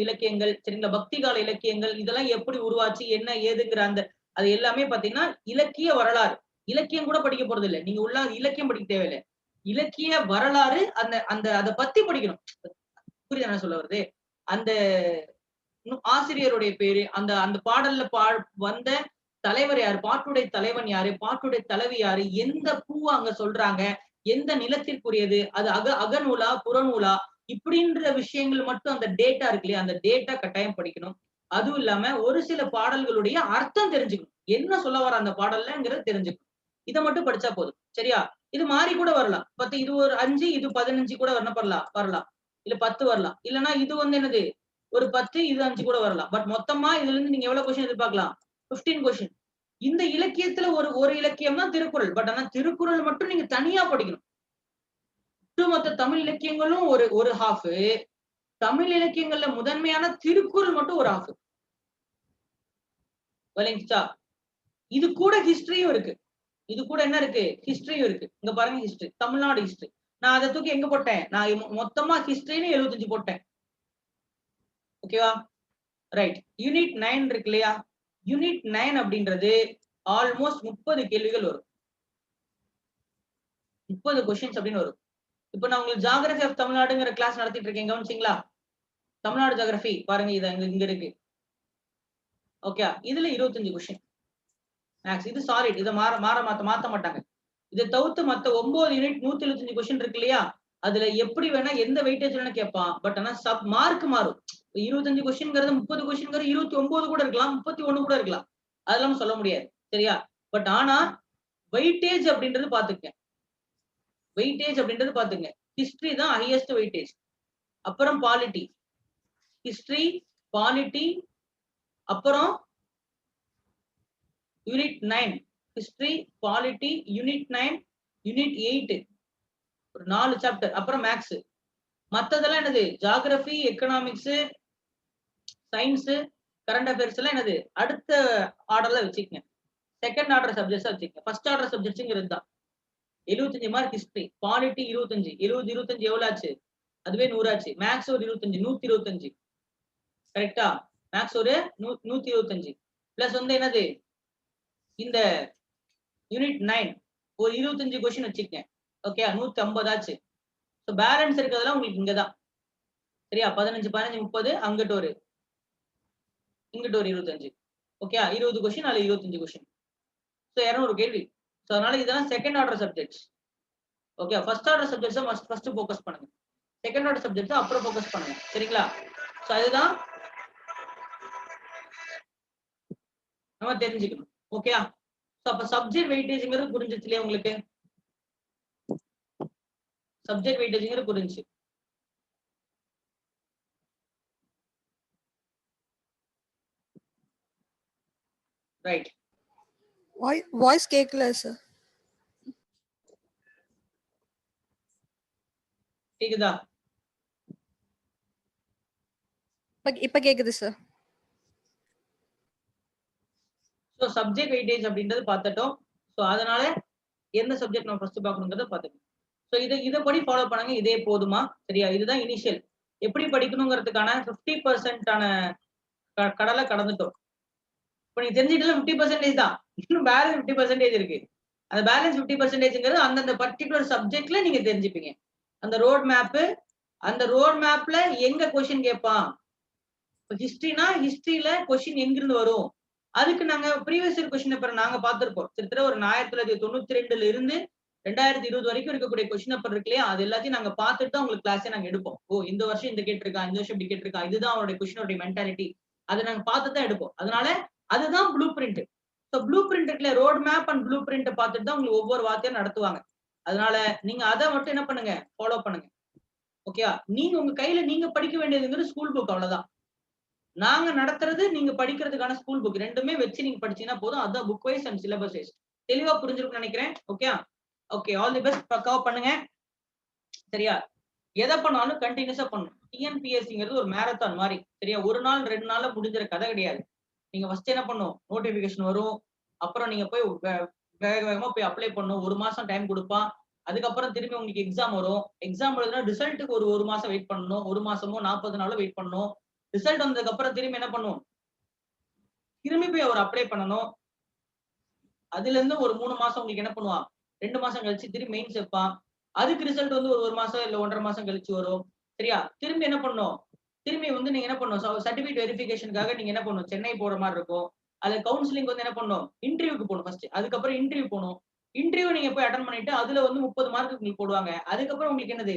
இலக்கியங்கள், சரிங்களா? பக்தி கால இலக்கியங்கள், இதெல்லாம் எப்படி உருவாச்சு, என்ன ஏதுங்கிற அந்த அது எல்லாமே பாத்தீங்கன்னா இலக்கிய வரலாறு. இலக்கியம் கூட படிக்க போறது இல்லை, நீங்க உள்ள இலக்கியம் படிக்க தேவையில்லை. இலக்கிய வரலாறு அந்த அந்த அதை பத்தி படிக்கணும். புரியுதா நான் சொல்ல வருது? அந்த ஆசிரியருடைய பேரு, அந்த அந்த பாடல்ல வந்த தலைவர் யாரு, பாட்டுடைய தலைவன் யாரு, பாட்டுடைய தலைவி யாரு, எந்த பூவை அங்க சொல்றாங்க, எந்த நிலத்திற்குரியது, அது அகநூலா புறநூலா, இப்படின்ற விஷயங்கள் மட்டும் அந்த டேட்டா இருக்கு இல்லையா, அந்த டேட்டா கட்டாயம் படிக்கணும். அதுவும் இல்லாம ஒரு சில பாடல்களுடைய அர்த்தம் தெரிஞ்சுக்கணும், என்ன சொல்ல வர அந்த பாடல்லங்கிறத தெரிஞ்சுக்கணும். இதை மட்டும் படிச்சா போதும். சரியா? இது மாறி கூட வரலாம். இது ஒரு 5, இது 15 கூட வரலாம், இல்ல 10 வரலாம். இல்லைன்னா இது என்னது ஒரு 10, இது 5 கூட வரலாம். பட் மொத்தமா இதுல இருந்து நீங்க எவ்வளவு கொஸ்டின் எதிர்பார்க்கலாம்? 15 கொஸ்டின். இந்த இலக்கியத்துல ஒரு இலக்கியம் தான் திருக்குறள். பட் ஆனா திருக்குறள் மட்டும் நீங்க தனியா படிக்கணும். ஒட்டுமொத்த தமிழ் இலக்கியங்களும் ஒரு ஹாஃப், தமிழ் இலக்கியங்கள்ல முதன்மையான திருக்குறள் மட்டும் ஒரு ஹாஃப். வலிங்கா? இது கூட ஹிஸ்டரியும் இருக்கு. இது கூட என்ன இருக்கு? ஹிஸ்டரியும் இருக்கு. இங்க பாருங்க, ஹிஸ்டரி, தமிழ்நாடு ஹிஸ்டரி. நான் அதை தூக்கி எங்க போட்டேன்? நான் மொத்தமா ஹிஸ்டரின்னு 75 போட்டேன். ஓகேவா? ரைட். யூனிட் 9 இருக்கு இல்லையா? யூனிட் 9 அப்படின்றது ஆல்மோஸ்ட் 30 கேள்விகள் வரும், 30 கொஸ்டின்ஸ் அப்படின்னு வரும். இப்ப நான் உங்களுக்கு ஜியோகிராபி ஆஃப் தமிழ்நாடுங்கிற கிளாஸ் நடத்திட்டு இருக்கேன், கவனிச்சிங்களா? தமிழ்நாடு ஜியோகிராபி பாருங்க, இது இங்க இருக்கு. ஓகே, இதுல 25 கொஸ்டின் மேக்ஸ். இது சாலிட், இதை மாத்த மாட்டாங்க. இதை தவிர்த்து மத்த 9 யூனிட் 175 கொஸ்டின் இருக்கு இல்லையா? அதுல எப்படி வேணா எந்த வெயிட்டேஜ் வேணா கேட்பான். பட் ஆனா சப் மார்க் மாறும். 25 கொஸ்டின்ங்கிறது 30 கொஸ்டின்ங்கிறது 29 கூட இருக்கலாம், 31 கூட இருக்கலாம். அதெல்லாம் சொல்ல முடியாது. சரியா? பட் ஆனா வெயிட்டேஜ் அப்படின்றது பாத்துக்கங்க. ஹிஸ்டரி தான் ஹையஸ்ட் வெயிட்டேஜ். அப்புறம் பாலிட்டி, ஹிஸ்டரி, பாலிட்டி, அப்புறம் unit 9 history, polity, unit 9, unit 8 ஒரு 4 சாப்டர், அப்புறம் மேக்ஸ். மத்ததெல்லாம் என்னது? Geography, economics, science, current affairs எல்லாம் என்னது அடுத்த ஆர்டர்ல வச்சுக்கங்க. செகண்ட் ஆர்டர் சப்ஜெக்ட்ஸா வச்சுக்கங்க. ஃபர்ஸ்ட் ஆர்டர் சப்ஜெக்ட்ஸ்ங்கிறது தான் 75 மார்க் ஹிஸ்டரி, பாலிட்டி 25, 20 25 எவ்வளவு ஆச்சு? அதுவே 100 ஆச்சு. மேக்ஸ் ஒரு 25, 125. கரெக்டா? மேக்ஸ் ஒரு 125 பிளஸ் என்னது இந்த யூனிட் 9 ஒரு 25 கொஸ்டின் வச்சுக்கங்க. ஓகே, 150 ஆச்சு. ஸோ பேலன்ஸ் இருக்கிறதெல்லாம் உங்களுக்கு இங்கதான். சரியா? 15 15 30, அங்கிட்ட ஒரு 25. ஓகே, 20 கொஸ்டின், அதுல 25 கொஸ்டின். ஸோ 200 கேள்வி. ஸோ அதனால இதெல்லாம் second order subjects. Okay, first order subjects first focus பண்ணுங்க, செகண்ட் ஆர்டர் சப்ஜெக்ட்ஸ் அப்புறம் ஃபோக்கஸ் பண்ணுங்க. சரிங்களா? ஸோ அதுதான் நம்ம தெரிஞ்சுக்கணும். ஓகே, ஸோ அப்ப சப்ஜெக்ட் வெயிட்டேஜ்ங்கிறது புரிஞ்சிச்சு இல்லையா உங்களுக்கு? சப்ஜெக்ட் வெயிட்டேஜ்ங்கிறது புரிஞ்சு. ரைட். வாய்ஸ் கேட்கல சார். கேக்குதா? இப்ப கேக்குது சார். ஸோ சப்ஜெக்ட் வெயிட்டேஜ் அப்படின்றது பார்த்துட்டோம். ஸோ அதனால எந்த சப்ஜெக்ட் நம்ம ஃபர்ஸ்ட் பார்க்கணுங்கிறத பார்த்துக்கணும். ஸோ இதைப்படி ஃபாலோ பண்ணுங்க, இதே போதுமா? சரியா? இதுதான் இனிஷியல். எப்படி படிக்கணுங்கிறதுக்கான 50% கடலை கடந்துட்டோம். இப்போ நீங்க தெரிஞ்சுக்கிட்டது 50% தான். இன்னும் பேலன்ஸ் 50% இருக்கு. அந்த பேலன்ஸ் 50%ங்கிறது அந்தந்த பர்டிகுலர் சப்ஜெக்ட்ல நீங்க தெரிஞ்சுப்பீங்க. அந்த ரோட் மேப்ல எங்க கொஸ்டின் கேட்பான்? ஹிஸ்டரினா ஹிஸ்டரியில கொஸ்டின் எங்கிருந்து வரும்? அதுக்கு நாங்க ப்ரீவியஸ் இயர் கொஸ்டின் பேப்பர் நாங்க பார்த்திருப்போம். கிட்டத்தட்ட ஒரு 1992ல இருந்து 2020 வரைக்கும் இருக்கக்கூடிய கொஸ்டின் பேப்பர் இருக்கு இல்லையா? அது எல்லாத்தையும் நாங்க பார்த்துட்டு தான் உங்களுக்கு கிளாஸே நாங்க எடுப்போம். ஓ, இந்த வருஷம் இந்த கேட்டிருக்கா, இந்த வருஷம் இப்படி கேட்டிருக்கா, இதுதான் அவருடைய கொஸ்டினோட மென்டாலிட்டி, அதை நாங்க பார்த்து தான் எடுப்போம். அதனால அதுதான் blueprint. So blueprint இருக்குல்ல, road map and blueprint பார்த்துட்டு தான் உங்களுக்கு ஒவ்வொரு வார்த்தையும் நடத்துவாங்க. அதனால நீங்க அதை மட்டும் என்ன பண்ணுங்க, ஃபாலோ பண்ணுங்க. ஓகேவா? நீங்க உங்க கையில நீங்க படிக்க வேண்டியதுங்கிறது ஸ்கூல் புக், அவ்வளவுதான். நாங்க நடத்துறது நீங்க படிக்கிறதுக்கான ஸ்கூல் புக் ரெண்டுமே வச்சு நீங்க படிச்சீங்கன்னா போதும். அதான் book wise and syllabus wise. தெளிவா புரிஞ்சிருக்கும்னு நினைக்கிறேன். Okay okay, all the best. Cover பண்ணுங்க. சரியா? எதை பண்ணாலும் கண்டினியூஸா பண்ணணும். டிஎன்பிஎஸ்சிங்கிறது ஒரு மேரத்தான் மாதிரி. சரியா? ஒரு நாள் 2 நாள்ல முடிஞ்சிற கதை கிடையாது. நீங்க ஃபர்ஸ்ட் என்ன பண்ணணும், நோட்டிபிகேஷன் வரும். அப்புறம் நீங்க போய் வேக வேகமா போய் அப்ளை பண்ணணும். 1 மாசம் டைம் கொடுப்பான். அதுக்கப்புறம் திரும்பி உங்களுக்கு எக்ஸாம் வரும். எக்ஸாம் எழுதுனா ரிசல்ட்டுக்கு ஒரு 1 மாசம் வெயிட் பண்ணணும். 1 மாசமோ 40 நாளோ வெயிட் பண்ணணும். ரிசல்ட் வந்ததுக்கு அப்புறம் திரும்பி என்ன பண்ணும், திரும்பி போய் அவர் அப்ளை பண்ணணும். அதுல இருந்து ஒரு 3 மாசம் உங்களுக்கு என்ன பண்ணுவான், 2 மாசம் கழிச்சு திரும்பி மெயின்ஸ் வைப்பான். அதுக்கு ரிசல்ட் வந்து ஒரு 1 மாசம் இல்ல 1.5 மாசம் கழிச்சு வரும். சரியா? திரும்பி என்ன பண்ணும், திரும்பி வந்து நீங்க என்ன பண்ணணும், சர்டிபிகேட் வெரிஃபிகேஷனுக்காக நீங்க என்ன பண்ணணும், சென்னை போற மாதிரி இருக்கும். அதுல கவுன்சிலிங் வந்து என்ன பண்ணணும், இன்டர்வியூக்கு போகணும் ஃபர்ஸ்ட். அதுக்கப்புறம் இன்டர்வியூ போகணும். இன்டர்வியூ நீங்க போய் அட்டன் பண்ணிட்டு அதுல வந்து 30 மார்க் உங்களுக்கு போடுவாங்க. அதுக்கப்புறம் உங்களுக்கு என்னது,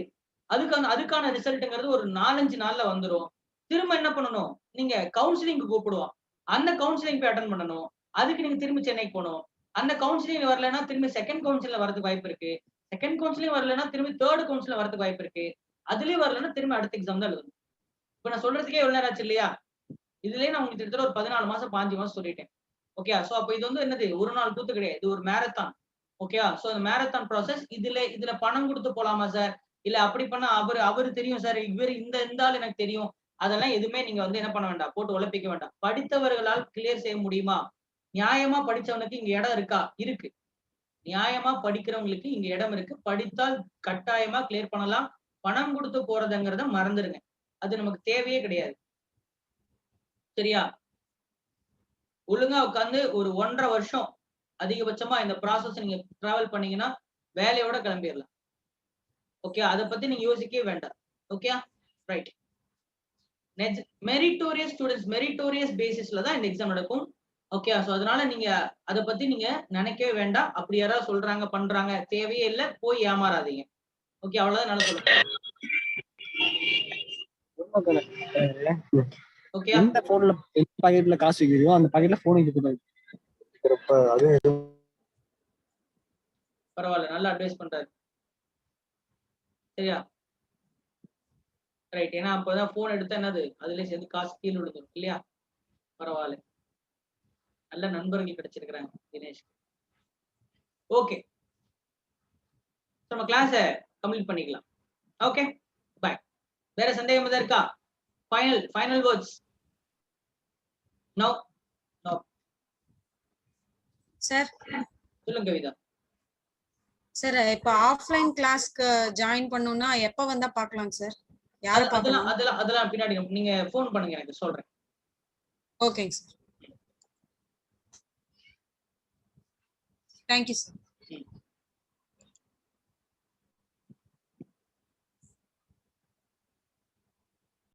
அதுக்கான ரிசல்ட்ங்கிறது ஒரு 4-5 நாள்ல வந்துரும். திரும்ப என்ன பண்ணணும், நீங்க கவுன்சிலிங்க்கு கூப்பிடுவோம். அந்த கவுன்சிலிங் போய் அட்டன் பண்ணணும். அதுக்கு நீங்க திரும்பி சென்னைக்கு போகணும். அந்த கவுன்சிலிங் வரலன்னா திரும்பி செகண்ட் கவுன்சிலிங்ல வரதுக்கு வாய்ப்பு இருக்கு. செகண்ட் கவுன்சிலிங் வரலன்னா திரும்பி தேர்ட் கவுன்சிலிங் வரதுக்கு வாய்ப்பு இருக்கு. அதுலயும் வரலன்னா திரும்பி அடுத்த எக்ஸாம் தான் எழுதணும். இப்ப நான் சொல்றதுக்கே எவ்வளவு நேரம் ஆச்சு இல்லையா? இதுலயே நான் உங்களுக்கு கிட்டத்தட்ட ஒரு 14 மாசம் 15 மாசம் சொல்லிட்டேன். ஓகே, சோ அப்ப இது வந்து என்னது, ஒரு நாள் கூத்து கிடையாது. இது ஒரு மேரத்தான். ஓகே, சோ அந்த மேரத்தான் ப்ராசஸ். இதுல பணம் கொடுத்து போலாமா சார், இல்ல அப்படி பண்ணா அவரு தெரியும் சார், இந்த ஆள் எனக்கு தெரியும், அதெல்லாம் எதுவுமே நீங்க வந்து என்ன பண்ண வேண்டாம், போட்டு உழைப்பிக்க வேண்டாம். படித்தவர்களால் கிளியர் செய்ய முடியுமா? நியாயமா படிச்சவனுக்கு இங்க இடம் இருக்கா? இருக்கு. நியாயமா படிக்கிறவங்களுக்கு இங்க இடம் இருக்கு. படித்தால் கட்டாயமா கிளியர் பண்ணலாம். பணம் கொடுத்து போறதுங்கிறத மறந்துடுங்க. அது நமக்கு தேவையே கிடையாது. சரியா? ஒழுங்கா உட்காந்து ஒரு 1.5 வருஷம் அதிகபட்சமா இந்த ப்ராசஸ் நீங்க டிராவல் பண்ணீங்கன்னா வேலையோட கிளம்பிடலாம். ஓகே, அதை பத்தி நீங்க யோசிக்கவே வேண்டாம். Okay right. Meritorious students, meritorious பேசிஸ்ல தான் இந்த எக்ஸாம் நடக்கும். ஓகே, சோ அதனால நீங்க அதை பத்தி நீங்க நினைக்கவே வேண்டாம். அப்படி யாராவது சொல்றாங்க பண்றாங்க, தேவையே இல்லை, போய் ஏமாறாதீங்க. ஓகே, அவ்வளவுதான் நல்லா சொல்லுங்க. ஓகே, எந்த போன்ல எந்த பாக்கெட்ல காசு வைக்கிறியோ அந்த பாக்கெட்ல போன் வைக்கக்கூடாது. பரவாயில்ல, நல்லா அட்வைஸ் பண்றாரு. சரியா? ரைட். ஏன்னா அப்பதான் போன் எடுத்தா என்னது, அதுல சேர்ந்து காசு கீழே விழுந்துடும் இல்லையா? பரவாயில்ல, நல்ல நண்பர்கள் கிடைச்சிருக்கிறாங்க தினேஷ். ஓகே, நம்ம கிளாஸ கம்ப்ளீட் பண்ணிக்கலாம். Okay bye. வேற சந்தேகம் எதாவது இருக்கா? Final words. நோ சார் சொல்லுங்க கவிதா. சார் இப்ப ஆஃப்லைன் கிளாஸ்க்கு ஜாயின் பண்ணனும்னா எப்ப வந்தா பார்க்கலாம் சார்? யார பார்க்கலாம்? அதெல்லாம் பின்னாடி நீங்க ஃபோன் பண்ணுங்க, எனக்கு சொல்றேன். ஓகேங்க சார். Thank you sir.